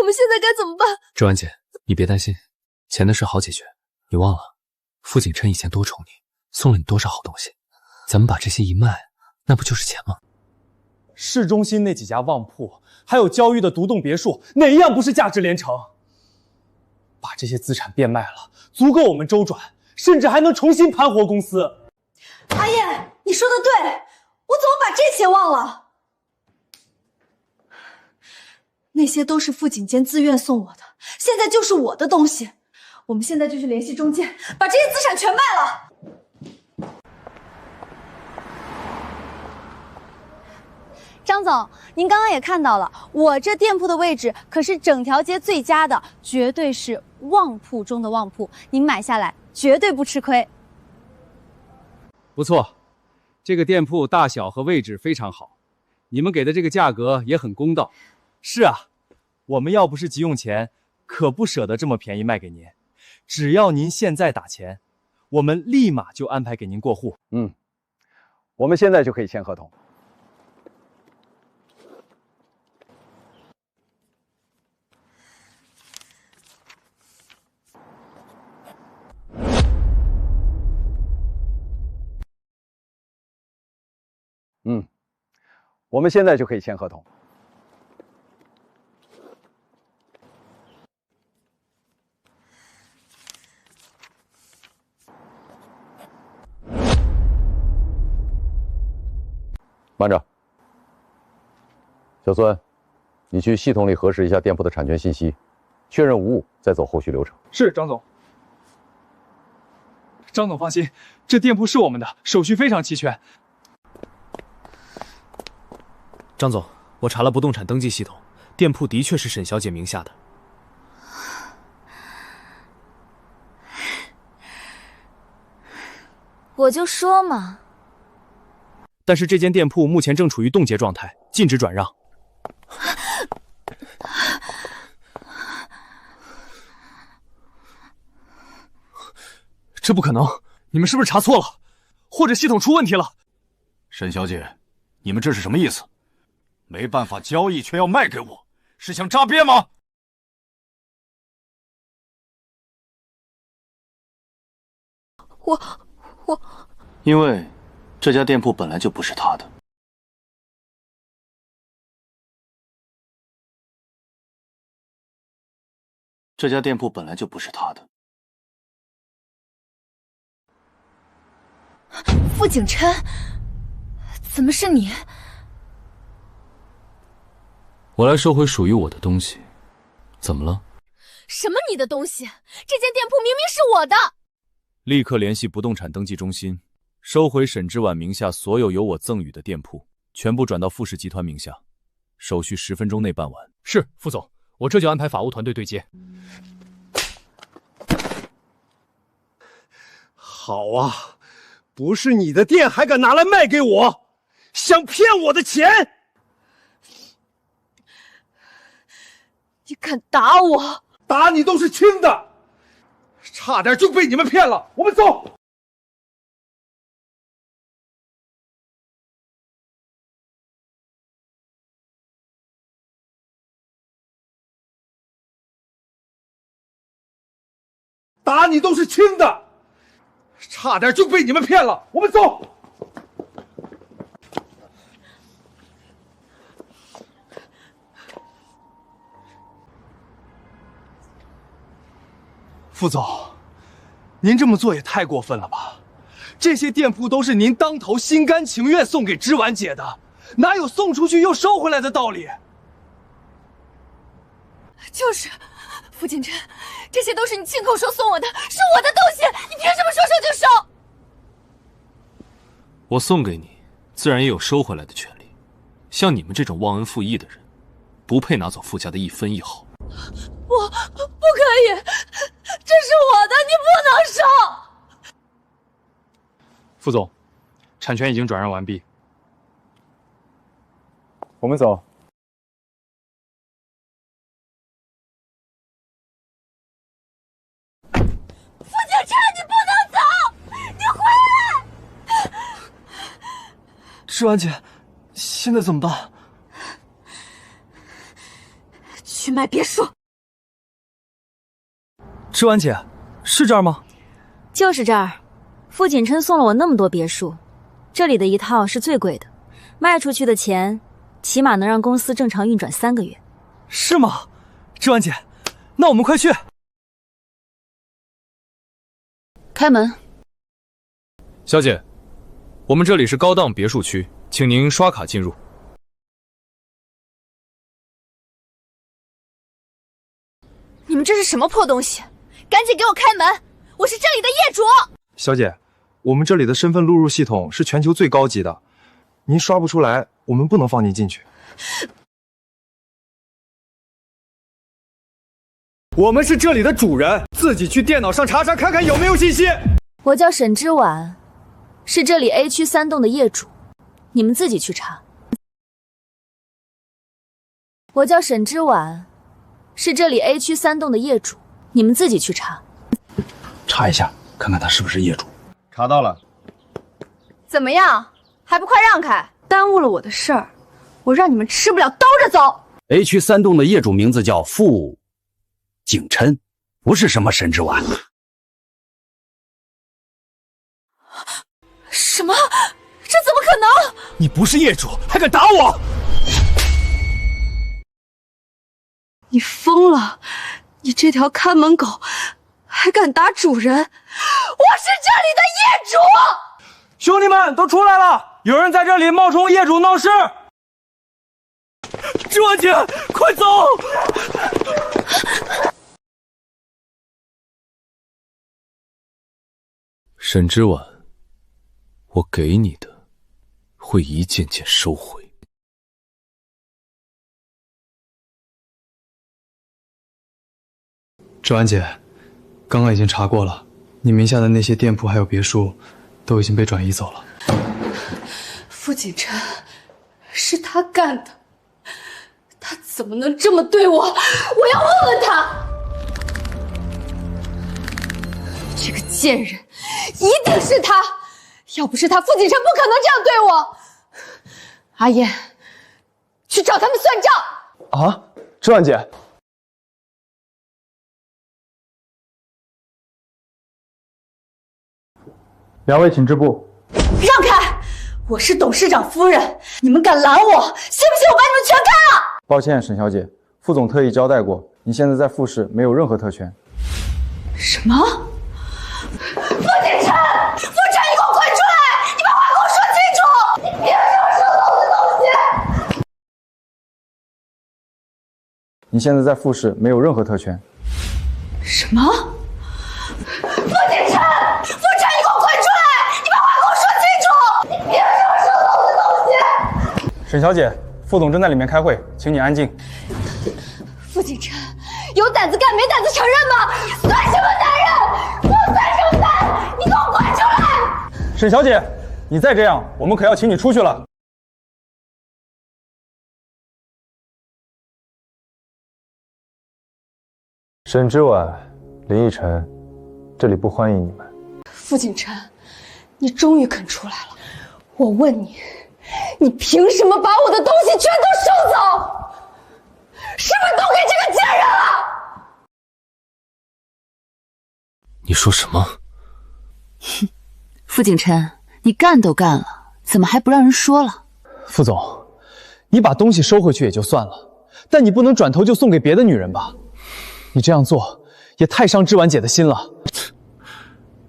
Speaker 16: 我们现在该怎么办？
Speaker 11: 周安姐，你别担心，钱的事好解决。你忘了，傅景琛以前多宠你，送了你多少好东西，咱们把这些一卖，那不就是钱吗？
Speaker 7: 市中心那几家旺铺，还有郊域的独栋别墅，哪一样不是价值连城？把这些资产变卖了，足够我们周转，甚至还能重新盘活公司。
Speaker 16: 阿燕，你说的对，我怎么把这些忘了？那些都是傅景坚自愿送我的，现在就是我的东西。我们现在就去联系中介，把这些资产全卖了。
Speaker 3: 张总，您刚刚也看到了，我这店铺的位置可是整条街最佳的，绝对是旺铺中的旺铺，您买下来绝对不吃亏。
Speaker 10: 不错，这个店铺大小和位置非常好，你们给的这个价格也很公道。
Speaker 20: 是啊，我们要不是急用钱，可不舍得这么便宜卖给您。只要您现在打钱，我们立马就安排给您过户。
Speaker 10: 我们现在就可以签合同。我们现在就可以签合同。
Speaker 22: 慢着，小孙，你去系统里核实一下店铺的产权信息，确认无误，再走后续流程。
Speaker 7: 是，张总。张总放心，这店铺是我们的，手续非常齐全。
Speaker 6: 张总，我查了不动产登记系统，店铺的确是沈小姐名下的。
Speaker 12: 我就说嘛。
Speaker 6: 但是这间店铺目前正处于冻结状态，禁止转让。
Speaker 7: 这不可能，你们是不是查错了，或者系统出问题了？
Speaker 13: 沈小姐，你们这是什么意思？没办法交易却要卖给我，是想诈骗吗？
Speaker 19: 因为这家店铺本来就不是他的。这家店铺本来就不是他的。
Speaker 12: 傅景琛，怎么是你？
Speaker 11: 我来收回属于我的东西，怎么了？
Speaker 5: 什么你的东西？这间店铺明明是我的！
Speaker 6: 立刻联系不动产登记中心，收回沈之婉名下所有由我赠与的店铺，全部转到傅氏集团名下，手续10分钟内办完。是，副总，我这就安排法务团队对接。
Speaker 7: 好啊，不是你的店还敢拿来卖给我，想骗我的钱？
Speaker 16: 你敢打我？
Speaker 7: 打你都是轻的，差点就被你们骗了。我们走。打你都是轻的，差点就被你们骗了。我们走。
Speaker 20: 副总，您这么做也太过分了吧？这些店铺都是您当头心甘情愿送给芝婉姐的，哪有送出去又收回来的道理？
Speaker 15: 就是，傅锦琛，这些都是你亲口说送我的，是我的东西，你凭什么说收就收？
Speaker 11: 我送给你，自然也有收回来的权利。像你们这种忘恩负义的人，不配拿走傅家的一分一毫。
Speaker 15: 我不可以，这是我的，你不能收。
Speaker 24: 副总，产权已经转让完毕，我们走。
Speaker 15: 傅锦琛，你不能走，你回来！
Speaker 20: 芝婉姐，现在怎么办？
Speaker 15: 去买别墅。
Speaker 20: 芝婉姐，是这儿吗？
Speaker 1: 就是这儿。傅锦琛送了我那么多别墅，这里的一套是最贵的，卖出去的钱起码能让公司正常运转3个月。
Speaker 20: 是吗？芝婉姐，那我们快去。
Speaker 1: 开门。
Speaker 6: 小姐，我们这里是高档别墅区，请您刷卡进入。
Speaker 15: 你们这是什么破东西？赶紧给我开门！我是这里的业主。
Speaker 20: 小姐，我们这里的身份录入系统是全球最高级的，您刷不出来，我们不能放您进去。我们是这里的主人，自己去电脑上查查看看有没有信息。
Speaker 5: 我叫沈之婉，是这里 A 区3栋的业主，你们自己去查。我叫沈之婉，是这里 A 区3栋的业主，你们自己去查。
Speaker 10: 查一下，看看他是不是业主。
Speaker 22: 查到了。
Speaker 16: 怎么样？还不快让开！耽误了我的事儿，我让你们吃不了兜着走。
Speaker 22: A 区3栋的业主名字叫傅景琛，不是什么沈之婉。
Speaker 15: 什么？这怎么可能？
Speaker 20: 你不是业主，还敢打我？
Speaker 16: 你疯了！你这条看门狗，还敢打主人！我是这里的业主！
Speaker 7: 兄弟们都出来了！有人在这里冒充业主闹事！芝婉姐，快走！
Speaker 11: 沈之婉，我给你的会一件件收回。
Speaker 24: 芝婉姐，刚刚已经查过了，你名下的那些店铺还有别墅，都已经被转移走了。
Speaker 16: 傅锦琛，是他干的，他怎么能这么对我？我要问问他！这个贱人，一定是他！要不是他，傅锦琛不可能这样对我。阿燕，去找他们算账！
Speaker 24: 啊，芝婉姐。两位请支部。
Speaker 16: 让开！我是董事长夫人，你们敢拦我，信不信我把你们全开了？
Speaker 24: 抱歉，沈小姐，副总特意交代过，你现在在傅氏没有任何特权。
Speaker 16: 什么？傅锦琛，傅琛，你给我滚出来！你把话给我说清楚！你凭什么收走我的东西？
Speaker 24: 你现在在傅氏没有任何特权。
Speaker 16: 什么？傅锦琛，傅琛，你给我滚出来！你把话给我说清楚！你凭什么收走我的东西？
Speaker 24: 沈小姐，副总正在里面开会，请你安静。
Speaker 16: 傅锦琛，有胆子干没胆子承认吗？算什么男人？我算什么男？你给我滚出来！
Speaker 24: 沈小姐，你再这样，我们可要请你出去了。沈之婉、林奕晨，这里不欢迎你们。
Speaker 16: 傅锦琛，你终于肯出来了。我问你，你凭什么把我的东西全都收走？是不是都给这个贱人了？
Speaker 11: 你说什么？
Speaker 1: 哼，傅锦琛，你干都干了，怎么还不让人说了？
Speaker 24: 副总，你把东西收回去也就算了，但你不能转头就送给别的女人吧？你这样做，也太伤芝婉姐的心了。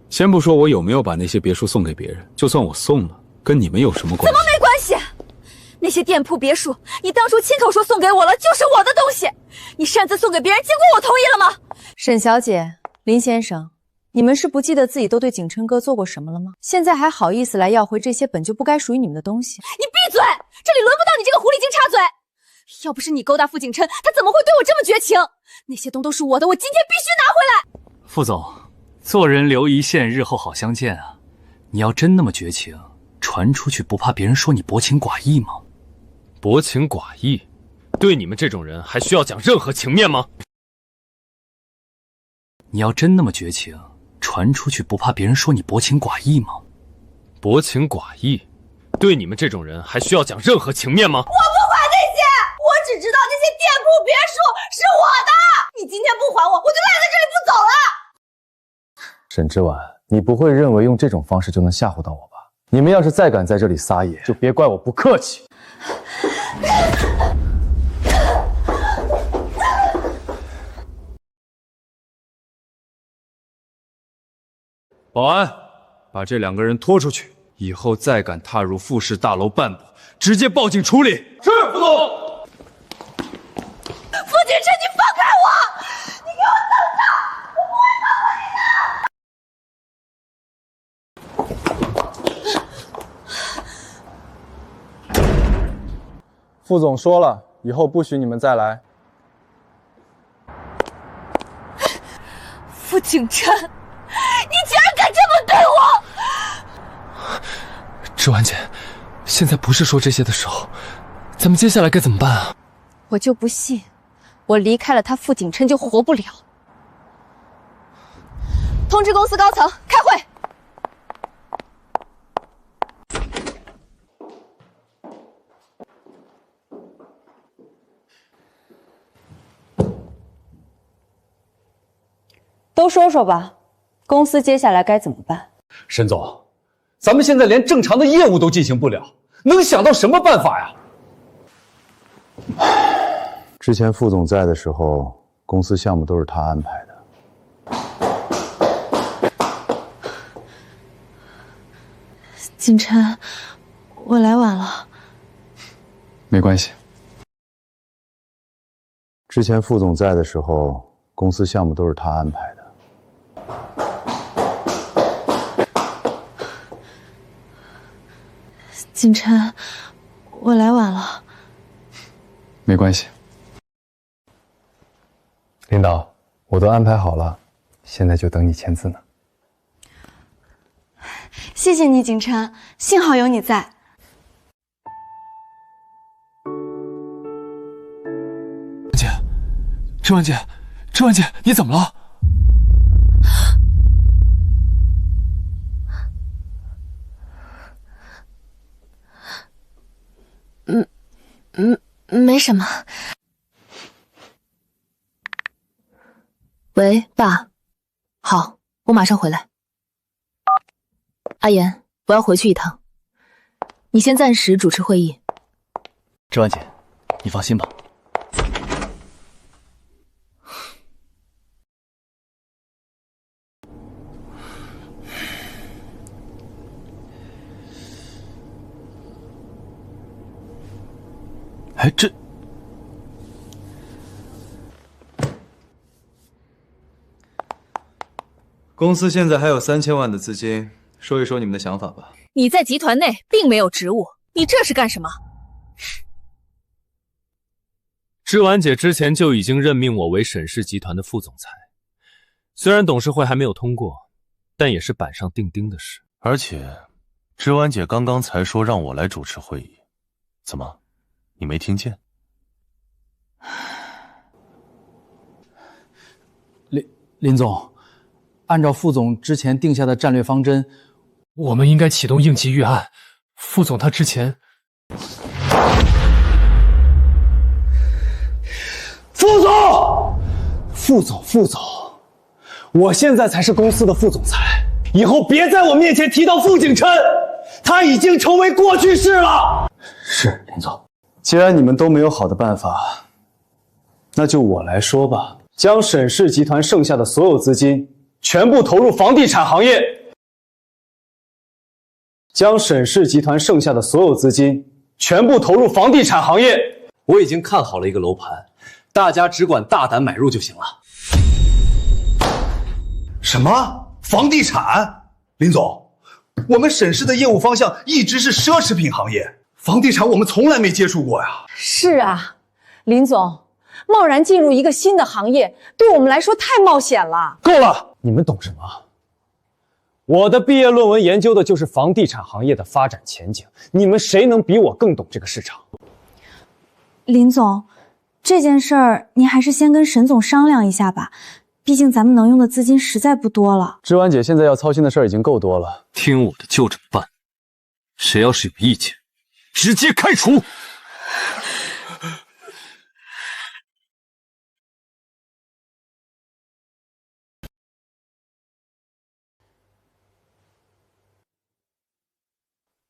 Speaker 11: 先不说我有没有把那些别墅送给别人，就算我送了，跟你们有什么关系？
Speaker 5: 怎么没关系？那些店铺别墅，你当初亲口说送给我了，就是我的东西。你擅自送给别人，经过我同意了吗？
Speaker 1: 沈小姐，林先生，你们是不记得自己都对景琛哥做过什么了吗？现在还好意思来要回这些本就不该属于你们的东西？
Speaker 5: 你闭嘴！这里轮不到你这个狐狸精插嘴。要不是你勾搭傅景琛，他怎么会对我这么绝情？那些东都是我的，我今天必须拿回来。
Speaker 19: 傅总，做人留一线，日后好相见啊！你要真那么绝情，传出去不怕别人说你薄情寡义吗？
Speaker 6: 薄情寡义，对你们这种人还需要讲任何情面吗？
Speaker 19: 你要真那么绝情，传出去不怕别人说你薄情寡义吗？
Speaker 6: 薄情寡义，对你们这种人还需要讲任何情面吗？
Speaker 5: 我不管那些，我只知道那些店铺别墅是我的。你今天不还我，我就赖在这里不走了。
Speaker 24: 沈之婉，你不会认为用这种方式就能吓唬到我吧？你们要是再敢在这里撒野，就别怪我不客气。
Speaker 6: 保安，把这2个人拖出去，以后再敢踏入傅氏大楼半步，直接报警处理。
Speaker 7: 是，副总。
Speaker 5: 傅景琛，你放开我！你给我等着，我不会放过你的！
Speaker 24: 副总说了，以后不许你们再来。
Speaker 5: 傅景琛，你竟然敢这么对我！
Speaker 6: 芝婉姐，现在不是说这些的时候，咱们接下来该怎么办啊？
Speaker 1: 我就不信，我离开了他傅景琛就活不了。通知公司高层开会。都说说吧，公司接下来该怎么办？
Speaker 10: 沈总，咱们现在连正常的业务都进行不了，能想到什么办法呀？
Speaker 24: 之前副总在的时候，公司项目都是他安排的。
Speaker 3: 景琛，我来晚了。
Speaker 24: 没关系。之前副总在的时候，公司项目都是他安排的。
Speaker 3: 景琛，我来晚了。
Speaker 24: 没关系。领导，我都安排好了，现在就等你签字呢。
Speaker 3: 谢谢你，景琛，幸好有你在。
Speaker 6: 芝婉姐，芝婉姐，你怎么了？
Speaker 15: 没什么。喂，爸，好，我马上回来。阿言，我要回去一趟，你先暂时主持会议。
Speaker 19: 芝婉姐，你放心吧。哎，这
Speaker 24: 公司现在还有3000万的资金，说一说你们的想法吧。
Speaker 5: 你在集团内并没有职务，你这是干什么？
Speaker 6: 芝婉姐之前就已经任命我为沈氏集团的副总裁，虽然董事会还没有通过，但也是板上钉钉的事。
Speaker 13: 而且，芝婉姐刚刚才说让我来主持会议，怎么，你没听见？
Speaker 24: 林总，按照副总之前定下的战略方针，
Speaker 20: 我们应该启动应急预案。副总他之前……
Speaker 7: 副总，我现在才是公司的副总裁，以后别在我面前提到傅景琛，他已经成为过去式了。
Speaker 24: 是，林总，既然你们都没有好的办法，那就我来说吧。
Speaker 23: 将沈氏集团剩下的所有资金全部投入房地产行业。将沈氏集团剩下的所有资金全部投入房地产行业。
Speaker 8: 我已经看好了一个楼盘，大家只管大胆买入就行了。
Speaker 2: 什么房地产？林总，我们沈氏的业务方向一直是奢侈品行业，房地产我们从来没接触过呀。
Speaker 16: 是啊，林总，贸然进入一个新的行业，对我们来说太冒险了。
Speaker 23: 够了，你们懂什么？我的毕业论文研究的就是房地产行业的发展前景，你们谁能比我更懂这个市场？
Speaker 3: 林总，这件事儿您还是先跟沈总商量一下吧，毕竟咱们能用的资金实在不多了。
Speaker 23: 芝婉姐现在要操心的事儿已经够多了，
Speaker 19: 听我的就这么办，谁要是有意见，直接开除。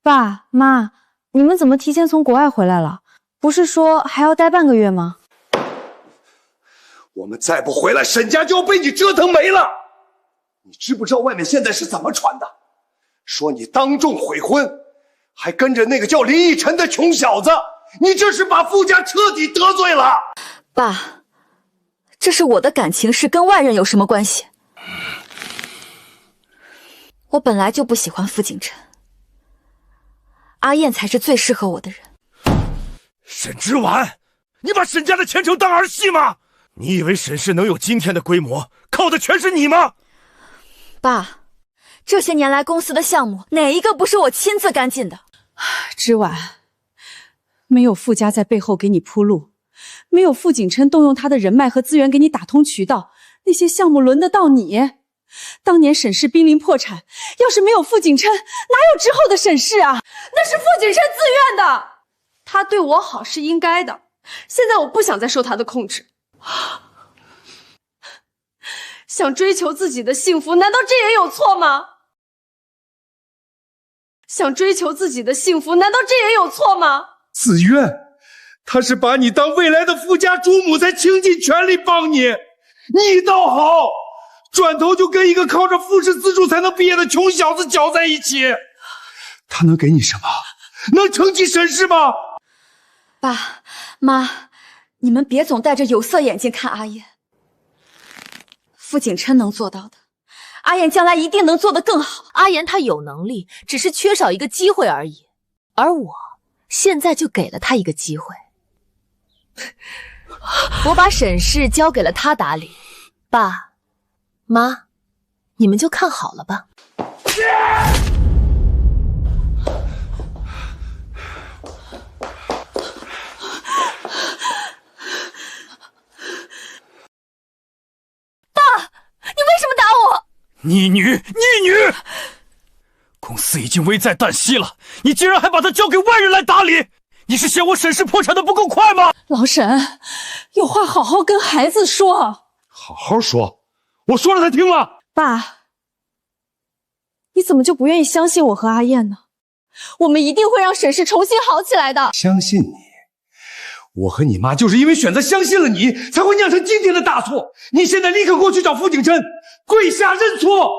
Speaker 3: 爸妈，你们怎么提前从国外回来了？不是说还要待半个月吗？
Speaker 2: 我们再不回来，沈家就要被你折腾没了。你知不知道外面现在是怎么传的？说你当众悔婚，还跟着那个叫林奕晨的穷小子，你这是把傅家彻底得罪了。
Speaker 1: 爸，这是我的感情事，跟外人有什么关系？我本来就不喜欢傅景琛，阿燕才是最适合我的人。
Speaker 7: 沈之婉，你把沈家的前程当儿戏吗？你以为沈氏能有今天的规模，靠的全是你吗？
Speaker 1: 爸，这些年来公司的项目，哪一个不是我亲自跟进的？
Speaker 16: 之婉，没有傅家在背后给你铺路，没有傅景琛动用他的人脉和资源给你打通渠道，那些项目轮得到你？当年沈氏濒临破产，要是没有傅景琛，哪有之后的沈氏啊？那是傅景琛自愿的，他对我好是应该的。现在我不想再受他的控制，想追求自己的幸福，难道这也有错吗？想追求自己的幸福，难道这也有错吗？
Speaker 2: 自愿，他是把你当未来的富家主母，才倾尽全力帮你。你倒好，转头就跟一个靠着复试资助才能毕业的穷小子搅在一起。他能给你什么？能撑起沈氏吗？
Speaker 1: 爸妈，你们别总戴着有色眼镜看阿燕。傅景琛能做到的，阿燕将来一定能做得更好。
Speaker 15: 阿言他有能力，只是缺少一个机会而已。而我现在就给了他一个机会，我把沈氏交给了他打理。爸妈，你们就看好了吧。
Speaker 1: 你为什么打我？
Speaker 7: 逆女！公司已经危在旦夕了，你竟然还把它交给外人来打理，你是嫌我沈氏破产的不够快吗？
Speaker 16: 老沈，有话好好跟孩子说。
Speaker 2: 好好说，我说了他听了。
Speaker 16: 爸，你怎么就不愿意相信我和阿燕呢？我们一定会让沈氏重新好起来的。
Speaker 2: 相信你？我和你妈就是因为选择相信了你，才会酿成今天的大错。你现在立刻过去找傅景琛，跪下认错，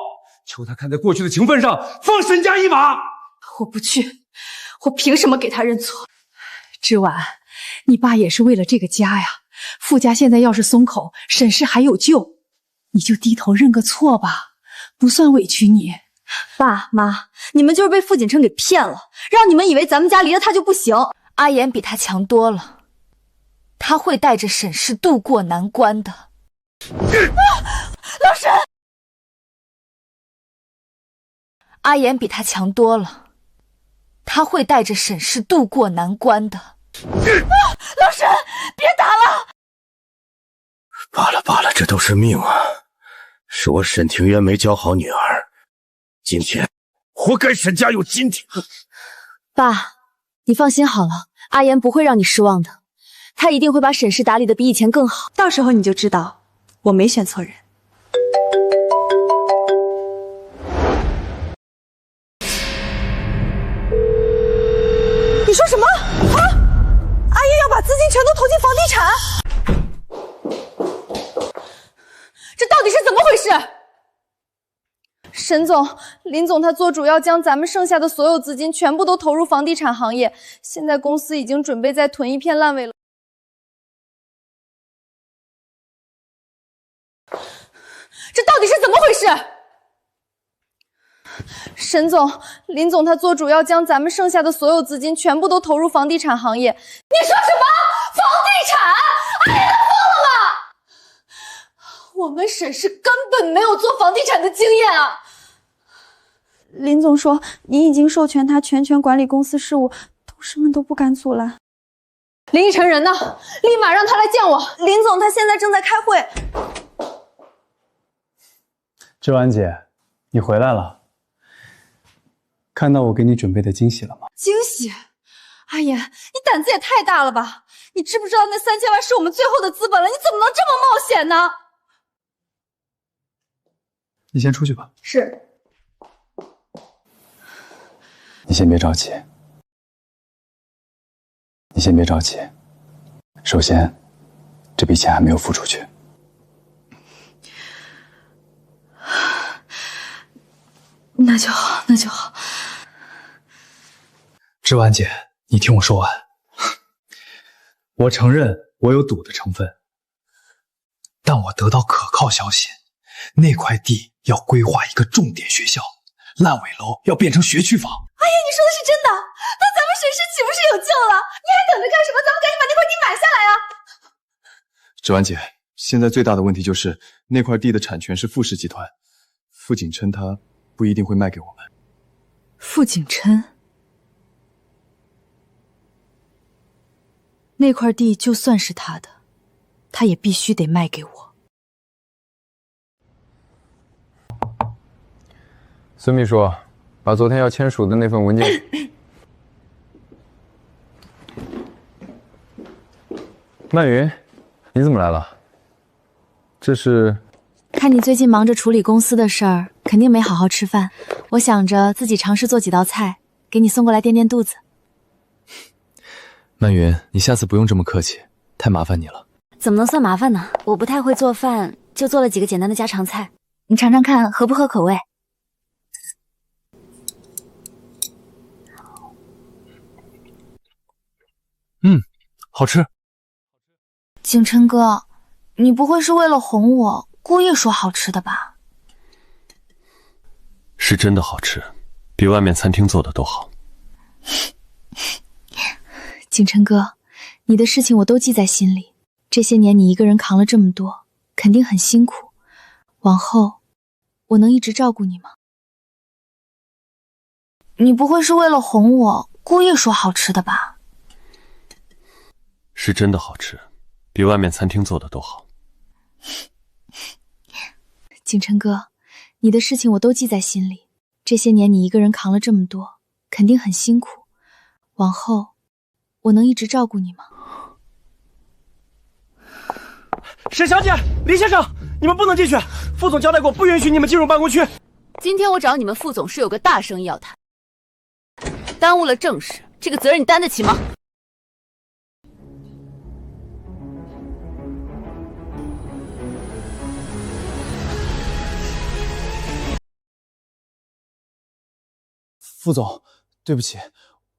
Speaker 2: 求他看在过去的情分上放沈家一马。
Speaker 16: 我不去，我凭什么给他认错？之婉，你爸也是为了这个家呀。傅家现在要是松口，沈氏还有救，你就低头认个错吧，不算委屈你。
Speaker 1: 爸妈，你们就是被傅景琛给骗了，让你们以为咱们家离了他就不行。阿言比他强多了，他会带着沈氏渡过难关的。老沈，阿言比他强多了，他会带着沈氏渡过难关的。老沈，别打了！
Speaker 7: 罢了，这都是命啊！是我沈庭渊没教好女儿，今天活该沈家有今天。
Speaker 1: 爸，你放心好了，阿言不会让你失望的，他一定会把沈氏打理的比以前更好。
Speaker 16: 到时候你就知道我没选错人。你说什么？啊！阿燕要把资金全都投进房地产？
Speaker 3: 沈总、林总他做主要将咱们剩下的所有资金全部都投入房地产行业，现在公司已经准备再囤一片烂尾楼。这到底是怎么回事？沈总、林总他做主要将咱们剩下的所有资金全部都投入房地产行业。你说什么？房地产？哎呀，他疯了吗？我们沈氏根本没有做房地产的经验啊！林总说，您已经授权他全权管理公司事务，董事们都不敢阻拦。林依晨人呢？立马让他来见我。林总他现在正在开会。
Speaker 24: 芝婉姐，你回来了，看到我给你准备的惊喜了吗？
Speaker 3: 惊喜？阿言，你胆子也太大了吧！你知不知道那3000万是我们最后的资本了？你怎么能这么冒险呢？
Speaker 24: 你先出去吧。
Speaker 3: 是。
Speaker 24: 你先别着急，你先别着急。首先，这笔钱还没有付出去。
Speaker 3: 那就好，那就好。
Speaker 24: 芝婉姐，你听我说完。我承认我有赌的成分，但我得到可靠消息，那块地要规划一个重点学校，烂尾楼要变成学区房。
Speaker 3: 哎呀，你说的是真的？那咱们沈氏岂不是有救了？你还等着干什么？咱们赶紧把那块地买下来啊！
Speaker 24: 芝婉姐，现在最大的问题就是那块地的产权是傅氏集团，傅景琛他不一定会卖给我们。
Speaker 5: 傅景琛，那块地就算是他的，他也必须得卖给我。
Speaker 14: 孙秘书，把昨天要签署的那份文件。曼云，你怎么来了？这是……
Speaker 5: 看你最近忙着处理公司的事儿，肯定没好好吃饭。我想着自己尝试做几道菜，给你送过来垫垫肚子。
Speaker 6: 曼云，你下次不用这么客气，太麻烦你了。
Speaker 12: 怎么能算麻烦呢？我不太会做饭，就做了几个简单的家常菜，你尝尝看合不合口味。
Speaker 6: 好吃。
Speaker 12: 景琛哥，你不会是为了哄我故意说好吃的吧？
Speaker 19: 是真的好吃，比外面餐厅做的都好。
Speaker 5: 景琛哥，你的事情我都记在心里。这些年你一个人扛了这么多，肯定很辛苦。往后，我能一直照顾你吗？
Speaker 12: 你不会是为了哄我故意说好吃的吧？
Speaker 19: 是真的好吃，比外面餐厅做的都好。
Speaker 5: 景琛哥，你的事情我都记在心里。这些年你一个人扛了这么多，肯定很辛苦。往后，我能一直照顾你吗？
Speaker 7: 沈小姐、李先生，你们不能进去。副总交代过，不允许你们进入办公区。
Speaker 5: 今天我找你们副总是有个大生意要谈，耽误了正事，这个责任你担得起吗？
Speaker 24: 副总，对不起，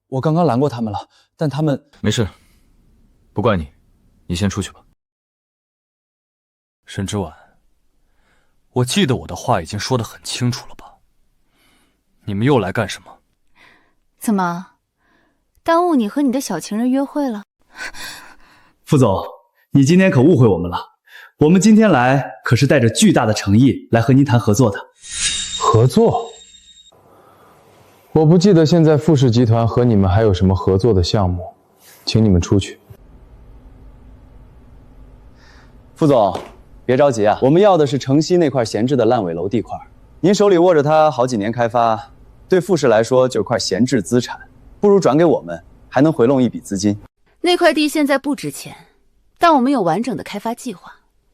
Speaker 24: 我刚刚拦过他们了，但他们……
Speaker 6: 没事，不怪你，你先出去吧。
Speaker 19: 沈之婉，我记得我的话已经说得很清楚了吧？你们又来干什么？
Speaker 12: 怎么，耽误你和你的小情人约会了？
Speaker 24: 副总，你今天可误会我们了，我们今天来可是带着巨大的诚意来和您谈合作的。
Speaker 14: 合作？我不记得现在傅氏集团和你们还有什么合作的项目，请你们出去。
Speaker 10: 副总，别着急啊，我们要的是城西那块闲置的烂尾楼地块，您手里握着它好几年开发，对傅氏来说就是块闲置资产，不如转给我们，还能回笼一笔资金。
Speaker 5: 那块地现在不值钱，但我们有完整的开发计划，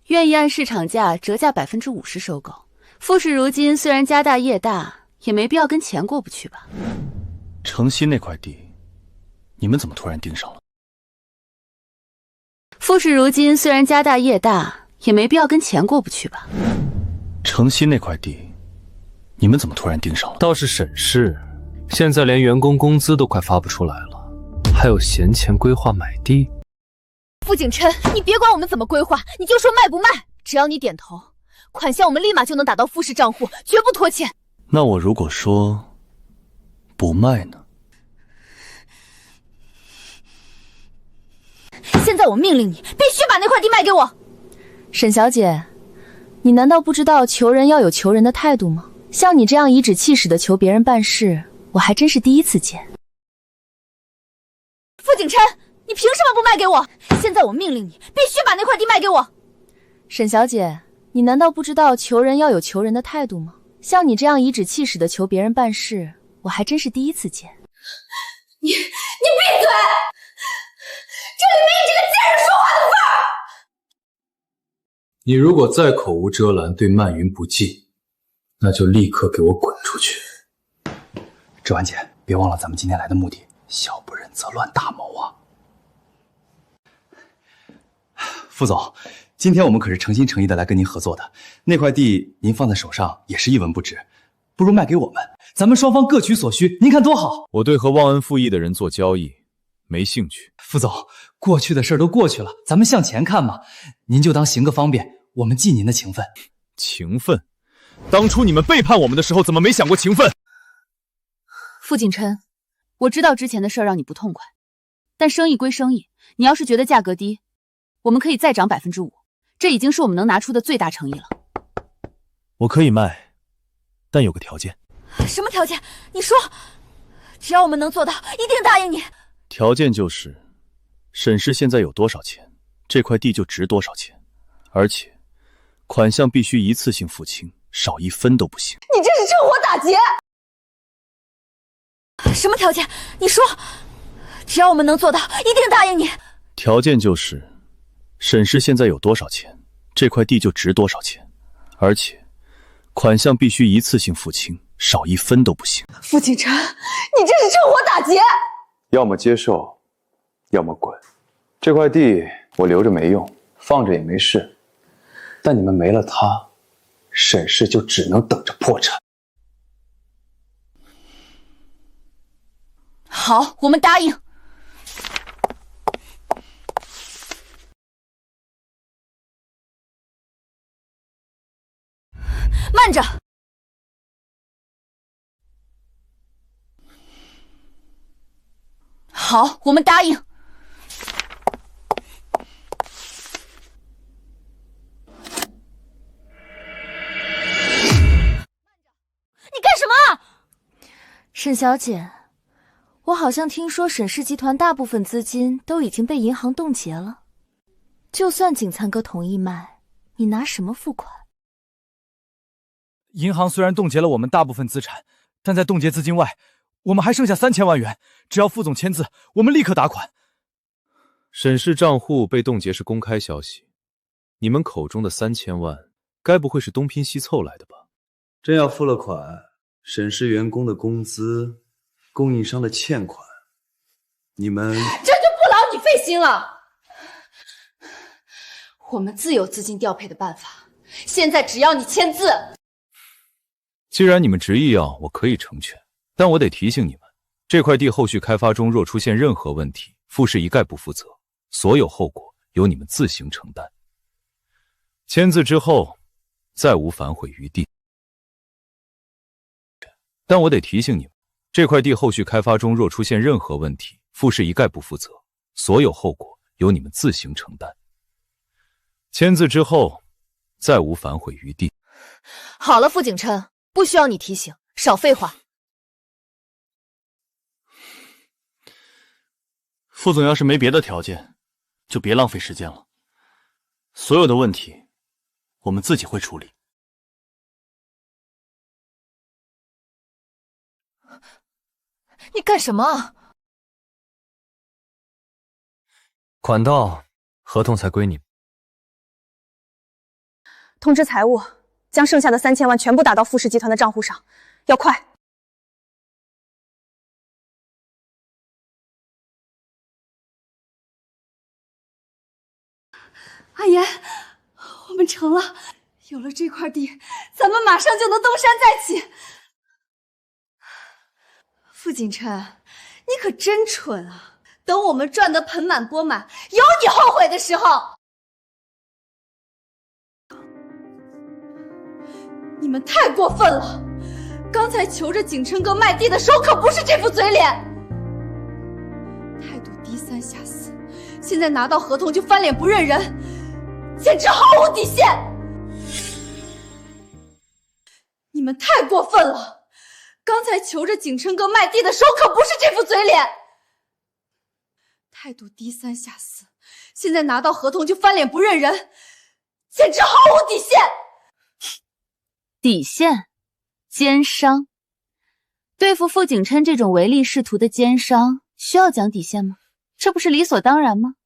Speaker 5: 愿意按市场价折价50%收购。傅氏如今虽然家大业大，也没必要跟钱过不去吧？
Speaker 19: 城西那块地，你们怎么突然盯上了？
Speaker 5: 傅氏如今虽然家大业大，也没必要跟钱过不去吧？
Speaker 19: 城西那块地，你们怎么突然盯上了？倒是沈氏，现在连员工工资都快发不出来了，还有闲钱规划买地？
Speaker 5: 傅景琛，你别管我们怎么规划，你就说卖不卖，只要你点头，款项我们立马就能打到傅氏账户，绝不拖欠。
Speaker 19: 那我如果说不卖呢？
Speaker 5: 现在我命令你，必须把那块地卖给我。沈小姐，你难道不知道求人要有求人的态度吗？像你这样颐指气使的求别人办事，我还真是第一次见。傅景琛，你凭什么不卖给我？现在我命令你，必须把那块地卖给我。沈小姐，你难道不知道求人要有求人的态度吗？像你这样颐指气使的求别人办事，我还真是第一次见。你闭嘴！这里没你这个贱人说话的份儿！
Speaker 14: 你如果再口无遮拦，对曼云不敬，那就立刻给我滚出去。
Speaker 24: 芷婉姐，别忘了咱们今天来的目的，小不忍则乱大谋啊！副总，今天我们可是诚心诚意的来跟您合作的，那块地您放在手上也是一文不值，不如卖给我们，咱们双方各取所需，您看多好。
Speaker 6: 我对和忘恩负义的人做交易没兴趣。
Speaker 24: 副总，过去的事都过去了，咱们向前看嘛。您就当行个方便，我们记您的情分。
Speaker 6: 情分？当初你们背叛我们的时候，怎么没想过情分？
Speaker 5: 傅景琛，我知道之前的事儿让你不痛快，但生意归生意，你要是觉得价格低，我们可以再涨5%，这已经是我们能拿出的最大诚意了。
Speaker 19: 我可以卖，但有个条件。
Speaker 5: 什么条件？你说，只要我们能做到，一定答应你。
Speaker 19: 条件就是，沈氏现在有多少钱，这块地就值多少钱，而且款项必须一次性付清，少1分都不行。
Speaker 5: 你这是趁火打劫！什么条件？你说，只要我们能做到，一定答应你。
Speaker 19: 条件就是，沈氏现在有多少钱，这块地就值多少钱，而且款项必须一次性付清，少1分都不行。
Speaker 16: 傅景琛，你这是趁火打劫！
Speaker 14: 要么接受，要么滚。这块地我留着没用，放着也没事，但你们没了它，沈氏就只能等着破产。
Speaker 5: 好，我们答应。慢着！好，我们答应。你干什么？沈小姐，我好像听说沈氏集团大部分资金都已经被银行冻结了，就算景灿哥同意卖，你拿什么付款？
Speaker 20: 银行虽然冻结了我们大部分资产，但在冻结资金外，我们还剩下3000万元，只要副总签字，我们立刻打款。
Speaker 6: 沈氏账户被冻结是公开消息，你们口中的3000万，该不会是东拼西凑来的吧？
Speaker 9: 真要付了款，沈氏员工的工资，供应商的欠款，你们
Speaker 16: 这就不劳你费心了。我们自有资金调配的办法，现在只要你签字。
Speaker 6: 既然你们执意要，我可以成全，但我得提醒你们，这块地后续开发中若出现任何问题，傅氏一概不负责，所有后果由你们自行承担。签字之后，再无反悔余地。但我得提醒你们，这块地后续开发中若出现任何问题，傅氏一概不负责，所有后果由你们自行承担。签字之后，再无反悔余地。
Speaker 5: 好了，傅景琛，不需要你提醒，少废话。
Speaker 19: 副总要是没别的条件，就别浪费时间了。所有的问题，我们自己会处理。
Speaker 15: 你干什么？
Speaker 19: 款到，合同才归你。
Speaker 1: 通知财务，将剩下的3000万全部打到傅氏集团的账户上，要快。
Speaker 16: 阿言，我们成了，有了这块地，咱们马上就能东山再起。傅景琛，你可真蠢啊！等我们赚得盆满钵满，有你后悔的时候。你们太过分了！刚才求着景琛哥卖地的时候，可不是这副嘴脸，态度低三下四。现在拿到合同就翻脸不认人，简直毫无底线！你们太过分了！刚才求着景琛哥卖地的时候，可不是这副嘴脸，态度低三下四。现在拿到合同就翻脸不认人，简直毫无底线！
Speaker 5: 底线，奸商。对付傅景琛这种唯利是图的奸商，需要讲底线吗？这不是理所当然吗？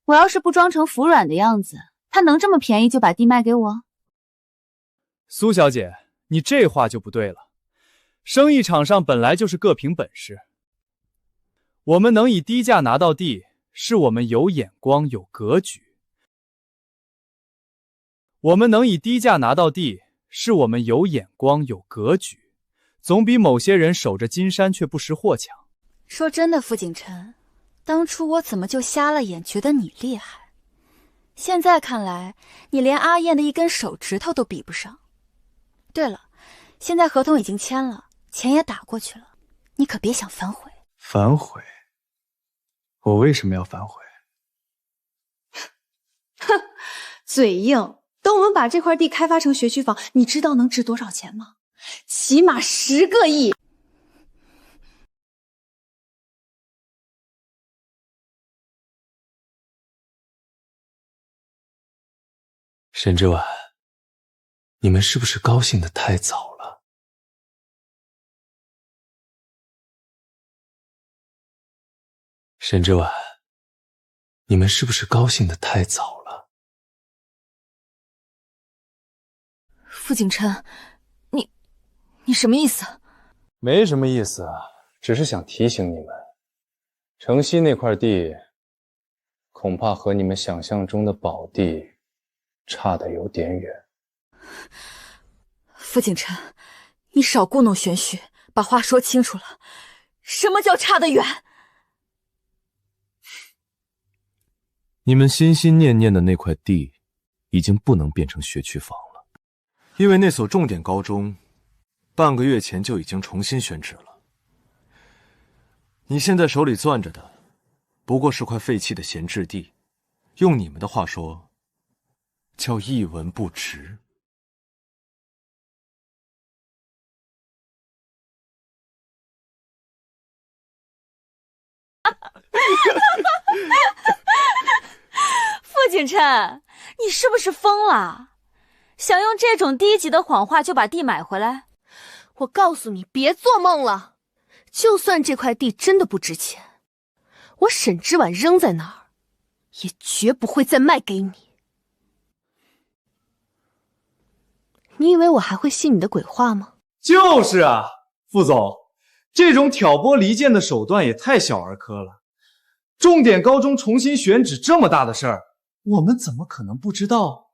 Speaker 5: 我要是不装成服软的样子，他能这么便宜就把地卖给我？
Speaker 20: 苏小姐，你这话就不对了。生意场上本来就是各凭本事，我们能以低价拿到地，是我们有眼光有格局。我们能以低价拿到地，是我们有眼光有格局，总比某些人守着金山却不识货强。
Speaker 12: 说真的，傅景琛，当初我怎么就瞎了眼，觉得你厉害？现在看来，你连阿燕的一根手指头都比不上。对了，现在合同已经签了，钱也打过去了，你可别想反悔。
Speaker 24: 反悔？我为什么要反悔？
Speaker 16: 哼，嘴硬。等我们把这块地开发成学区房，你知道能值多少钱吗？起码10个亿。
Speaker 4: 沈之婉，你们是不是高兴得太早了？沈之婉，你们是不是高兴得太早了？
Speaker 15: 傅景琛，你什么意思？
Speaker 24: 没什么意思啊，只是想提醒你们，城西那块地，恐怕和你们想象中的宝地差得有点远。
Speaker 15: 傅景琛，你少故弄玄虚，把话说清楚了。什么叫差得远？
Speaker 6: 你们心心念念的那块地，已经不能变成学区房了。因为那所重点高中，半个月前就已经重新选址了。你现在手里攥着的，不过是块废弃的闲置地，用你们的话说，叫一文不值。
Speaker 5: 傅景琛，你是不是疯了？想用这种低级的谎话就把地买回来？
Speaker 15: 我告诉你，别做梦了！就算这块地真的不值钱，我沈之婉扔在那儿，也绝不会再卖给你。你以为我还会信你的鬼话吗？
Speaker 20: 就是啊，傅总，这种挑拨离间的手段也太小儿科了。重点高中重新选址这么大的事儿，我们怎么可能不知道？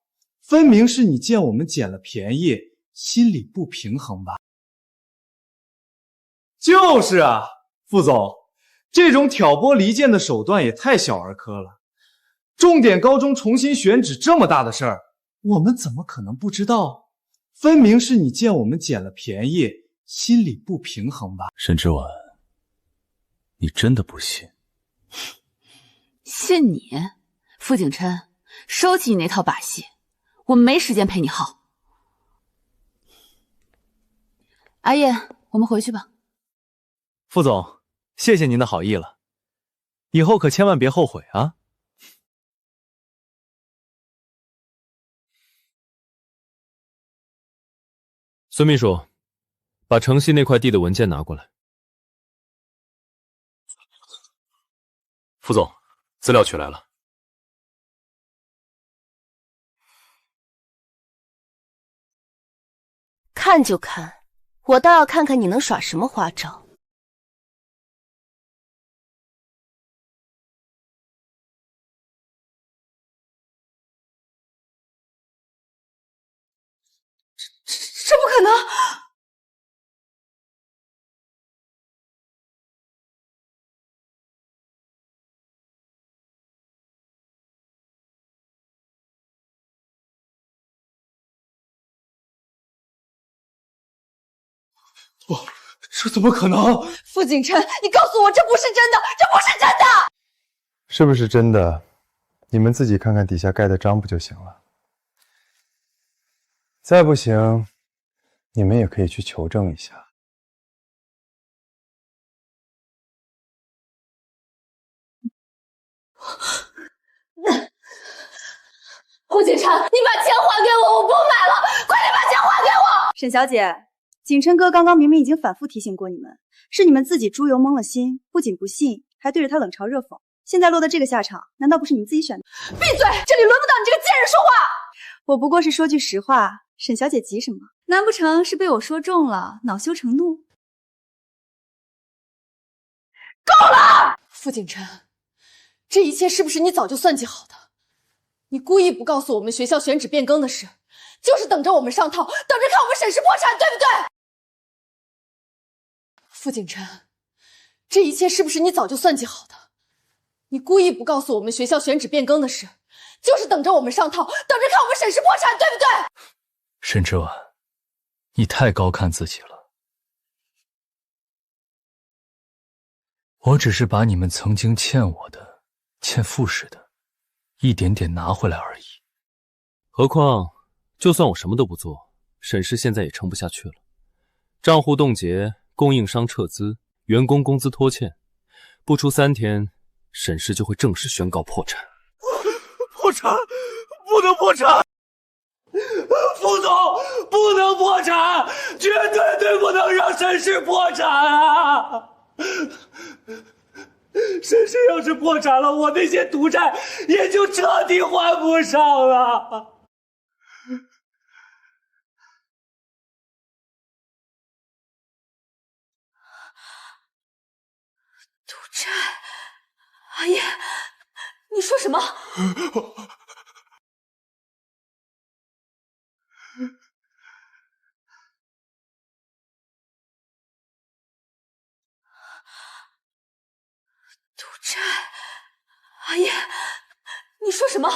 Speaker 20: 分明是你见我们捡了便宜，心里不平衡吧？就是啊，傅总，这种挑拨离间的手段也太小儿科了。重点高中重新选址这么大的事儿，我们怎么可能不知道？分明是你见我们捡了便宜，心里不平衡吧？
Speaker 11: 沈之婉，你真的不信？
Speaker 5: 信你？傅景琛，收起你那套把戏，我没时间陪你耗。阿燕，我们回去吧。
Speaker 20: 傅总，谢谢您的好意了，以后可千万别后悔啊！
Speaker 6: 孙秘书，把城西那块地的文件拿过来。
Speaker 11: 傅总，资料取来了。
Speaker 15: 看就看，我倒要看看你能耍什么花招。
Speaker 16: 能！
Speaker 20: 这怎么可能？
Speaker 16: 傅景琛，你告诉我这不是真的，这不是真的！
Speaker 14: 是不是真的？你们自己看看底下盖的章不就行了？再不行，你们也可以去求证一下。
Speaker 16: 傅景琛，你把钱还给我，我不买了！快点把钱还给我！
Speaker 17: 沈小姐，景琛哥刚刚明明已经反复提醒过你们，是你们自己猪油蒙了心，不仅不信，还对着他冷嘲热讽。现在落得这个下场，难道不是你们自己选的？
Speaker 16: 闭嘴！这里轮不到你这个贱人说话。
Speaker 17: 我不过是说句实话，沈小姐急什么？难不成是被我说中了，恼羞成怒？
Speaker 16: 够了！傅景琛，这一切是不是你早就算计好的？你故意不告诉我们学校选址变更的事，就是等着我们上套，等着看我们沈氏破产，对不对？傅景琛，这一切是不是你早就算计好的？你故意不告诉我们学校选址变更的事，就是等着我们上套，等着看我们沈氏破产，对不对？
Speaker 19: 沈之婉，你太高看自己了。我只是把你们曾经欠我的、欠傅氏的，一点点拿回来而已。
Speaker 6: 何况，就算我什么都不做，沈氏现在也撑不下去了。账户冻结，供应商撤资，员工工资拖欠，不出3天，沈氏就会正式宣告破产。
Speaker 7: 破产，不能破产！副总，不能破产，绝对不能让沈氏破产啊！沈氏要是破产了，我那些赌债也就彻底还不上了。
Speaker 16: 赌债？阿叶，你说什么？赌债？阿叶，你说什么？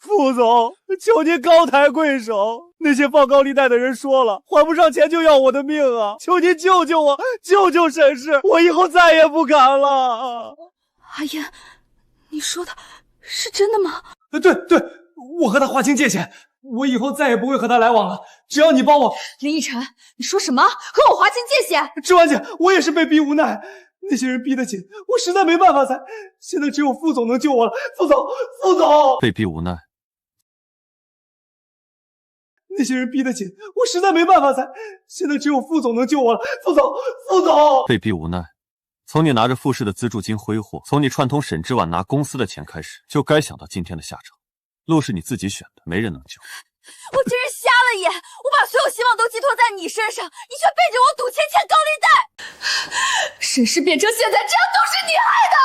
Speaker 7: 副总，求您高抬贵手！那些放高利贷的人说了，还不上钱就要我的命啊！求您救救我，救救沈氏，我以后再也不敢了。
Speaker 16: 阿言，你说的是真的吗？
Speaker 20: 对，我和他划清界限，我以后再也不会和他来往了。只要你帮我。
Speaker 16: 林奕晨，你说什么？和我划清界限？
Speaker 20: 之婉姐，我也是被逼无奈，那些人逼得紧，我实在没办法才。现在只有副总能救我了。副总，
Speaker 19: 被逼无奈。
Speaker 20: 那些人逼得紧，我实在没办法才。现在只有副总能救我了。副总，
Speaker 19: 被逼无奈。从你拿着傅氏的资助金挥霍，从你串通沈之婉拿公司的钱开始，就该想到今天的下场。路是你自己选的，没人能救。
Speaker 16: 我真是瞎了眼！我把所有希望都寄托在你身上，你却背着我赌钱欠高利贷。沈氏变成现在这样，都是你害的。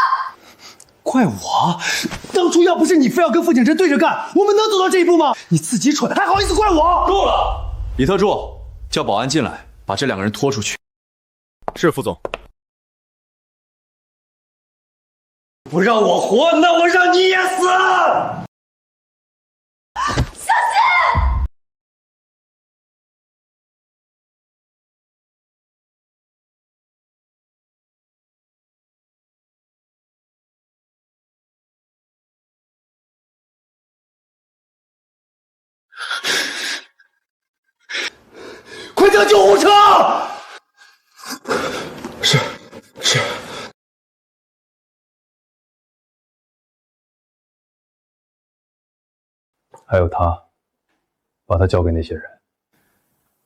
Speaker 20: 怪我？当初要不是你非要跟傅景琛对着干，我们能走到这一步吗？你自己蠢，还好意思怪我？
Speaker 10: 够了！李特助，叫保安进来，把这2个人拖出去。
Speaker 6: 是，副总。
Speaker 7: 不让我活，那我让你也死！
Speaker 16: 小心！
Speaker 7: 快叫救护车！
Speaker 14: 是。还有他，把他交给那些人，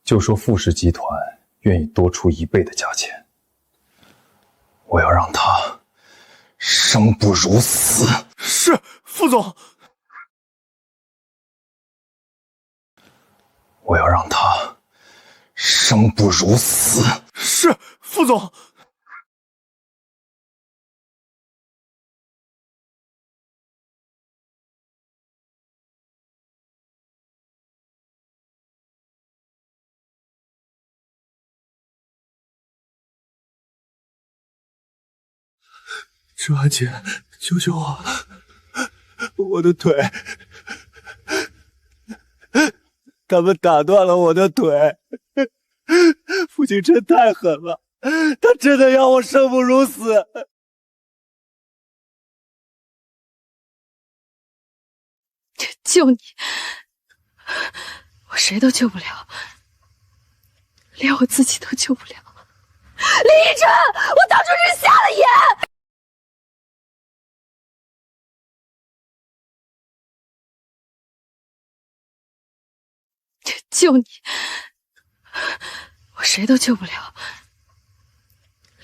Speaker 14: 就说傅氏集团愿意多出1倍的价钱，我要让他生不如死。
Speaker 7: 是，副总。
Speaker 14: 我要让他生不如死。
Speaker 7: 是，副总。
Speaker 4: 志婉姐，救救我！我的腿，他们打断了我的腿。傅景琛太狠了，他真的要我生不如死。
Speaker 16: 救你，我谁都救不了，连我自己都救不了。林依晨，我当初是瞎了眼。救你，我谁都救不了，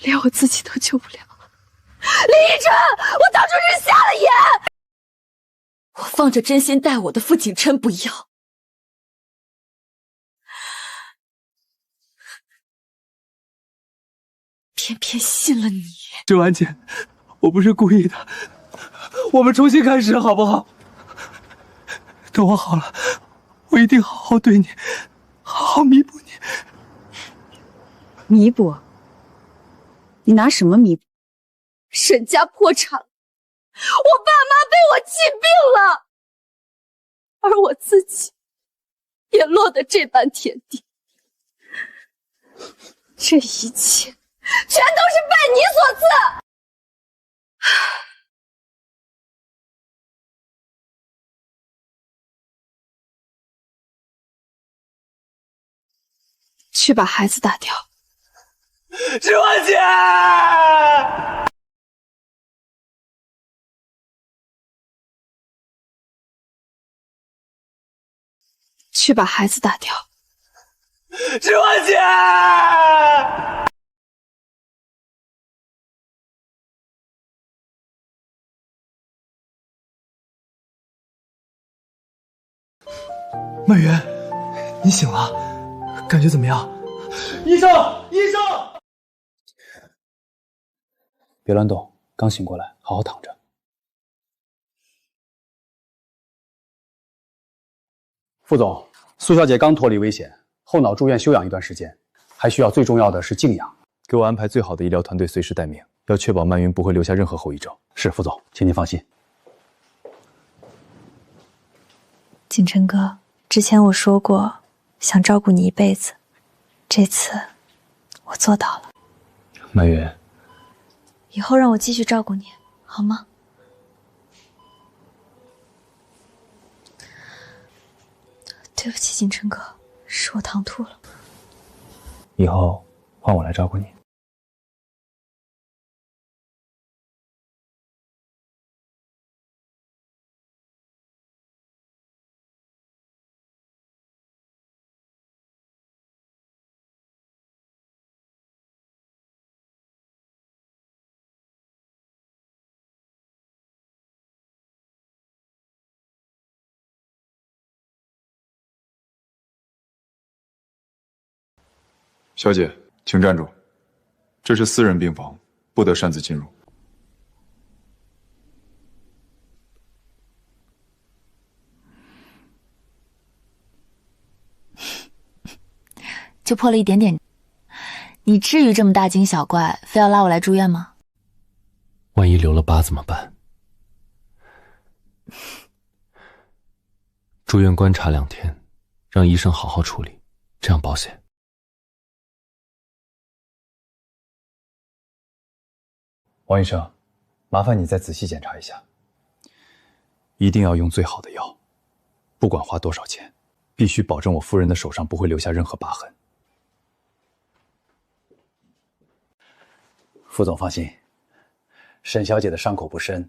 Speaker 16: 连我自己都救不了。林依晨，我当初是瞎了眼。我放着真心待我的傅景琛不要，偏偏信了你。
Speaker 4: 志婉姐，我不是故意的，我们重新开始好不好？等我好了，我一定好好对你，好好弥补你。
Speaker 16: 弥补？你拿什么弥补？沈家破产了，我爸妈被我气病了，而我自己也落得这般田地。这一切全都是拜你所赐。去把孩子打掉。
Speaker 4: 志婉姐！
Speaker 16: 去把孩子打掉。
Speaker 4: 志婉姐！
Speaker 24: 曼媛，你醒了，感觉怎么样？
Speaker 20: 医生，医生！
Speaker 23: 别乱动，刚醒过来，好好躺着。副总，苏小姐刚脱离危险，后脑住院休养一段时间，还需要最重要的是静养。
Speaker 14: 给我安排最好的医疗团队随时待命，要确保曼云不会留下任何后遗症。
Speaker 23: 是，副总，请您放心。
Speaker 12: 景琛哥，之前我说过想照顾你一辈子，这次我做到了。
Speaker 14: 曼云，
Speaker 12: 以后让我继续照顾你，好吗？对不起，景琛哥，是我唐突了。
Speaker 14: 以后换我来照顾你。
Speaker 13: 小姐，请站住。这是私人病房，不得擅自进入。
Speaker 5: 就破了一点点，你至于这么大惊小怪，非要拉我来住院吗？
Speaker 4: 万一留了疤怎么办？住院观察2天，让医生好好处理，这样保险。
Speaker 14: 王医生，麻烦你再仔细检查一下，一定要用最好的药，不管花多少钱，必须保证我夫人的手上不会留下任何疤痕。
Speaker 23: 副总放心，沈小姐的伤口不深，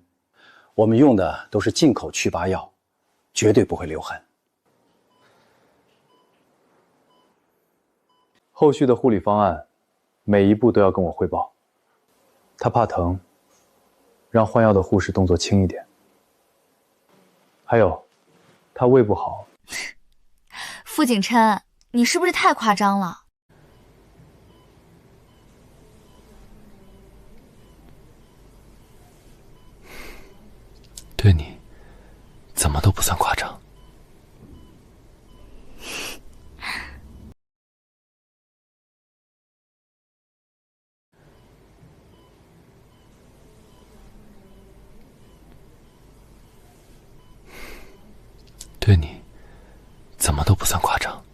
Speaker 23: 我们用的都是进口去疤药，绝对不会留痕。
Speaker 14: 后续的护理方案，每一步都要跟我汇报。她怕疼，让换药的护士动作轻一点。还有，她胃不好。
Speaker 5: 傅景琛，你是不是太夸张了？
Speaker 4: 对你，怎么都不算夸张。
Speaker 19: 对你怎么都不算夸张。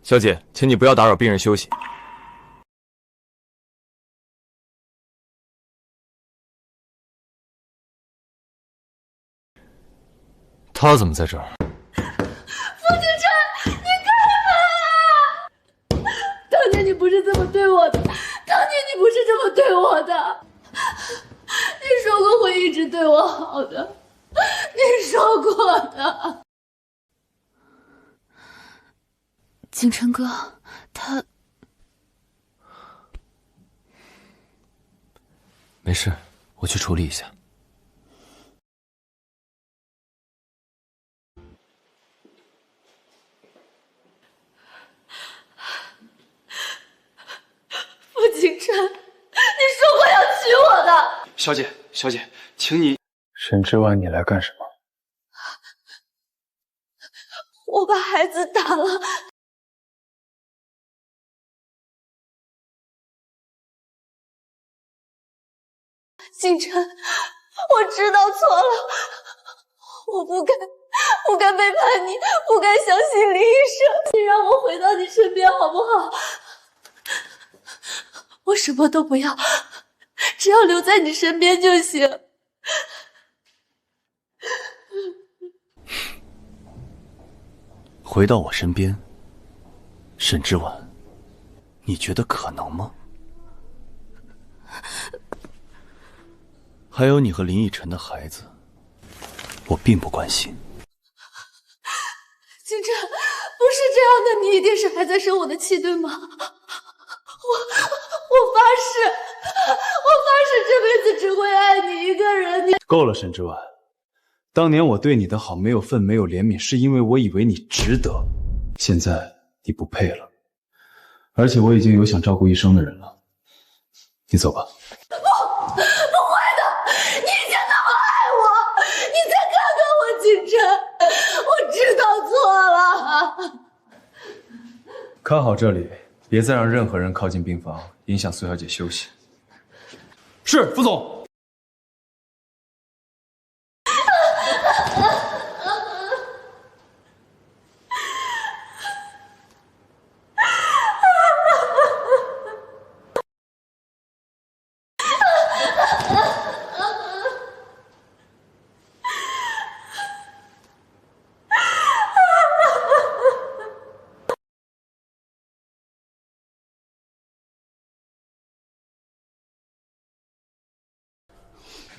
Speaker 6: 小姐，请你不要打扰病人休息。
Speaker 19: 他怎么在这儿？
Speaker 16: 傅景琛，你干嘛啊？当年你不是这么对我的，当年你不是这么对我的。你说过会一直对我好的，你说过的。
Speaker 5: 景琛哥，他
Speaker 19: 没事，我去处理一下。
Speaker 16: 傅景琛，你说过要娶我的。
Speaker 24: 小姐，小姐，请你。沈之婉，你来干什么？
Speaker 16: 我把孩子打了。景琛，我知道错了，我不该背叛你，不该相信林医生。你让我回到你身边好不好？我什么都不要，只要留在你身边就行。
Speaker 19: 回到我身边，沈之婉，你觉得可能吗？还有你和林奕晨的孩子，我并不关心。
Speaker 16: 景琛，不是这样的，你一定是还在生我的气，对吗？我发誓这辈子只会爱你一个人。你
Speaker 24: 够了，沈之婉，当年我对你的好没有份，没有怜悯，是因为我以为你值得。现在你不配了，而且我已经有想照顾一生的人了。你走吧。
Speaker 16: 不会的，你以前那么爱我，你再看看我，景琛，我知道错了。
Speaker 24: 看好这里，别再让任何人靠近病房，影响苏小姐休息。
Speaker 20: 是，副总。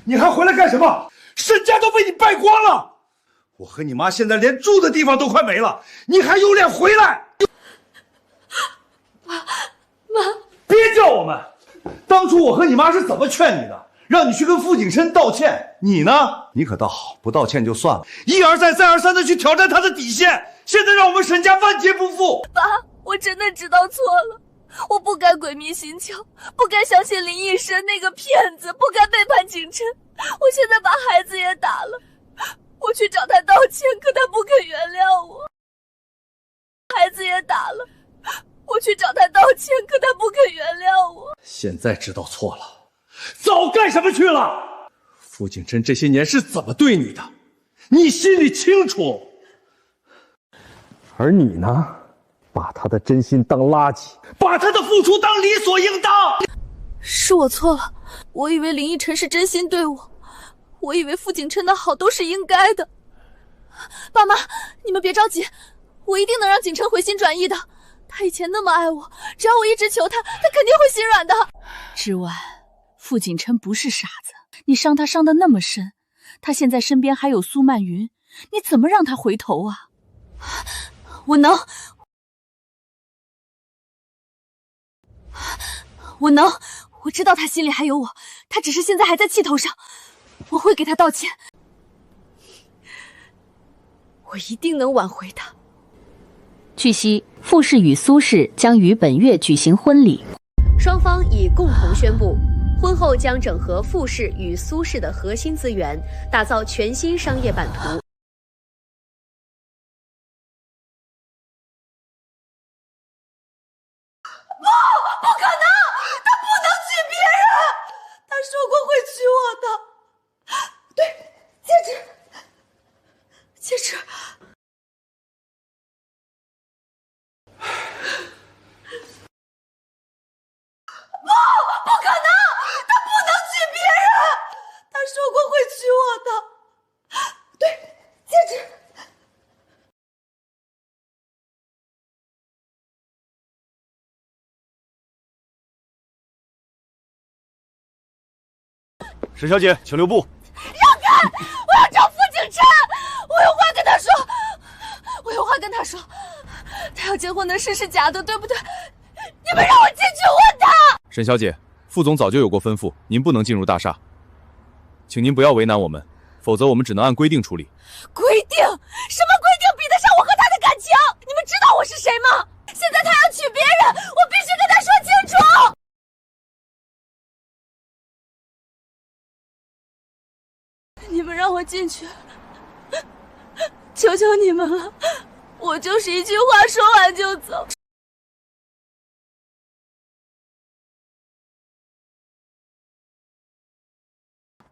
Speaker 2: 你还回来干什么？身家都被你败光了，我和你妈现在连住的地方都快没了，你还有脸回来？
Speaker 16: 妈，
Speaker 2: 别叫我们！当初我和你妈是怎么劝你的？让你去跟傅景琛道歉，你呢？你可倒好，不道歉就算了，一而再再而三的去挑战他的底线，现在让我们沈家万劫不复。
Speaker 16: 爸，我真的知道错了。我不该鬼迷心窍，不该相信林奕深那个骗子，不该背叛景琛。我现在把孩子也打了，我去找他道歉，可他不肯原谅我。孩子也打了，我去找他道歉，可他不肯原谅我。
Speaker 2: 现在知道错了，早干什么去了？傅景琛这些年是怎么对你的，你心里清楚。
Speaker 23: 而你呢？把他的真心当垃圾，
Speaker 2: 把他的付出当理所应当。
Speaker 16: 是我错了，我以为林奕晨是真心对我，我以为傅景琛的好都是应该的。爸妈，你们别着急，我一定能让景琛回心转意的。他以前那么爱我，只要我一直求他，他肯定会心软的。
Speaker 1: 之婉，傅景琛不是傻子，你伤他伤得那么深，他现在身边还有苏曼云，你怎么让他回头啊？我能，我知道他心里还有我，他只是现在还在气头上，我会给他道歉，我一定能挽回他。
Speaker 8: 据悉，傅氏与苏氏将于本月举行婚礼，双方已共同宣布，
Speaker 3: 婚后将整合富士与苏氏的核心资源，打造全新商业版图。
Speaker 16: 不可能，他不能娶别人，他说过会娶我的。对，戒指，戒指。不可能，他不能娶别人，他说过会娶我的。对，戒指。
Speaker 7: 沈小姐，请留步。
Speaker 16: 让开！我要找傅景琛，我有话跟他说，我有话跟他说。他要结婚的事是假的，对不对？你们让我进去问他。
Speaker 6: 沈小姐，副总早就有过吩咐，您不能进入大厦，请您不要为难我们，否则我们只能按规定处理。
Speaker 16: 规定？什么规定比得上我和他的感情？你们知道我是谁吗？现在他要娶别人，我必须跟他说清楚。你们让我进去，求求你们了，我就是一句话说完就走。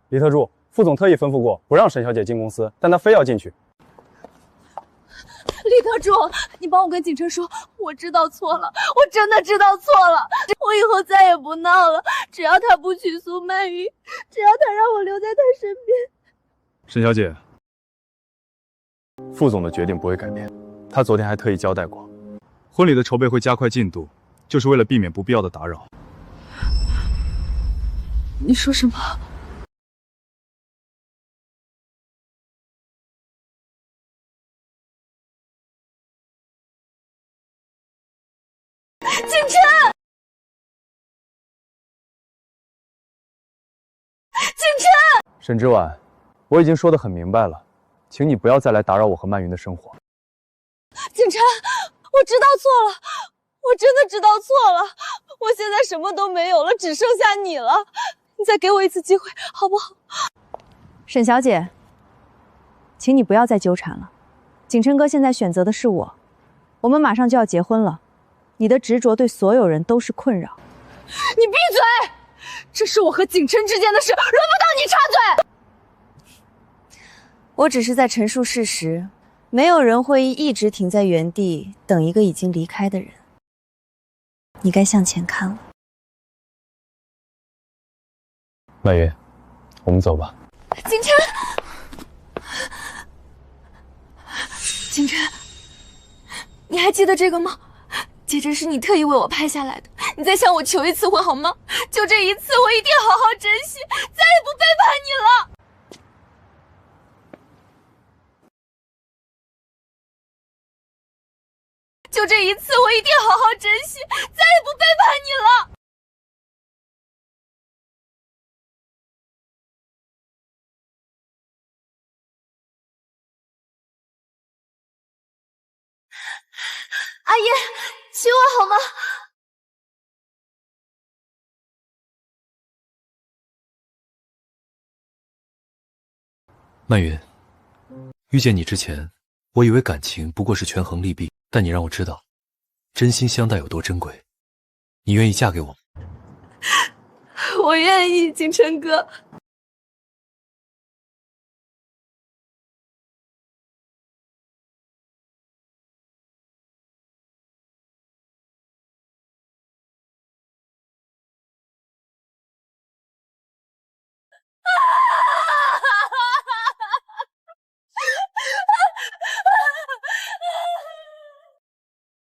Speaker 23: 李特助，副总特意吩咐过不让沈小姐进公司，但她非要进去。
Speaker 16: 李特助，你帮我跟景琛说，我知道错了，我真的知道错了，我以后再也不闹了。只要他不娶苏曼玉，只要他让我留在他身边。
Speaker 14: 沈小姐，副总的决定不会改变。他昨天还特意交代过，婚礼的筹备会加快进度，就是为了避免不必要的打扰。
Speaker 16: 你说什么？景琛！景琛！
Speaker 14: 沈之婉，我已经说得很明白了，请你不要再来打扰我和曼云的生活。
Speaker 16: 景琛，我知道错了，我真的知道错了，我现在什么都没有了，只剩下你了，你再给我一次机会，好不好？
Speaker 1: 沈小姐，请你不要再纠缠了。景琛哥现在选择的是我，我们马上就要结婚了，你的执着对所有人都是困扰。
Speaker 16: 你闭嘴！这是我和景琛之间的事，轮不到你插嘴。
Speaker 1: 我只是在陈述事实，没有人会一直停在原地等一个已经离开的人。你该向前看了。
Speaker 14: 曼云，我们走吧。
Speaker 16: 景琛，景琛，你还记得这个吗？戒指是你特意为我拍下来的，你再向我求一次婚好吗？就这一次，我一定好好珍惜，再也不背叛你了。就这一次，我一定好好珍惜，再也不背叛你了。阿爷，娶我好吗？
Speaker 19: 曼云，遇见你之前，我以为感情不过是权衡利弊，但你让我知道，真心相待有多珍贵。你愿意嫁给我吗？
Speaker 16: 我愿意，景琛哥。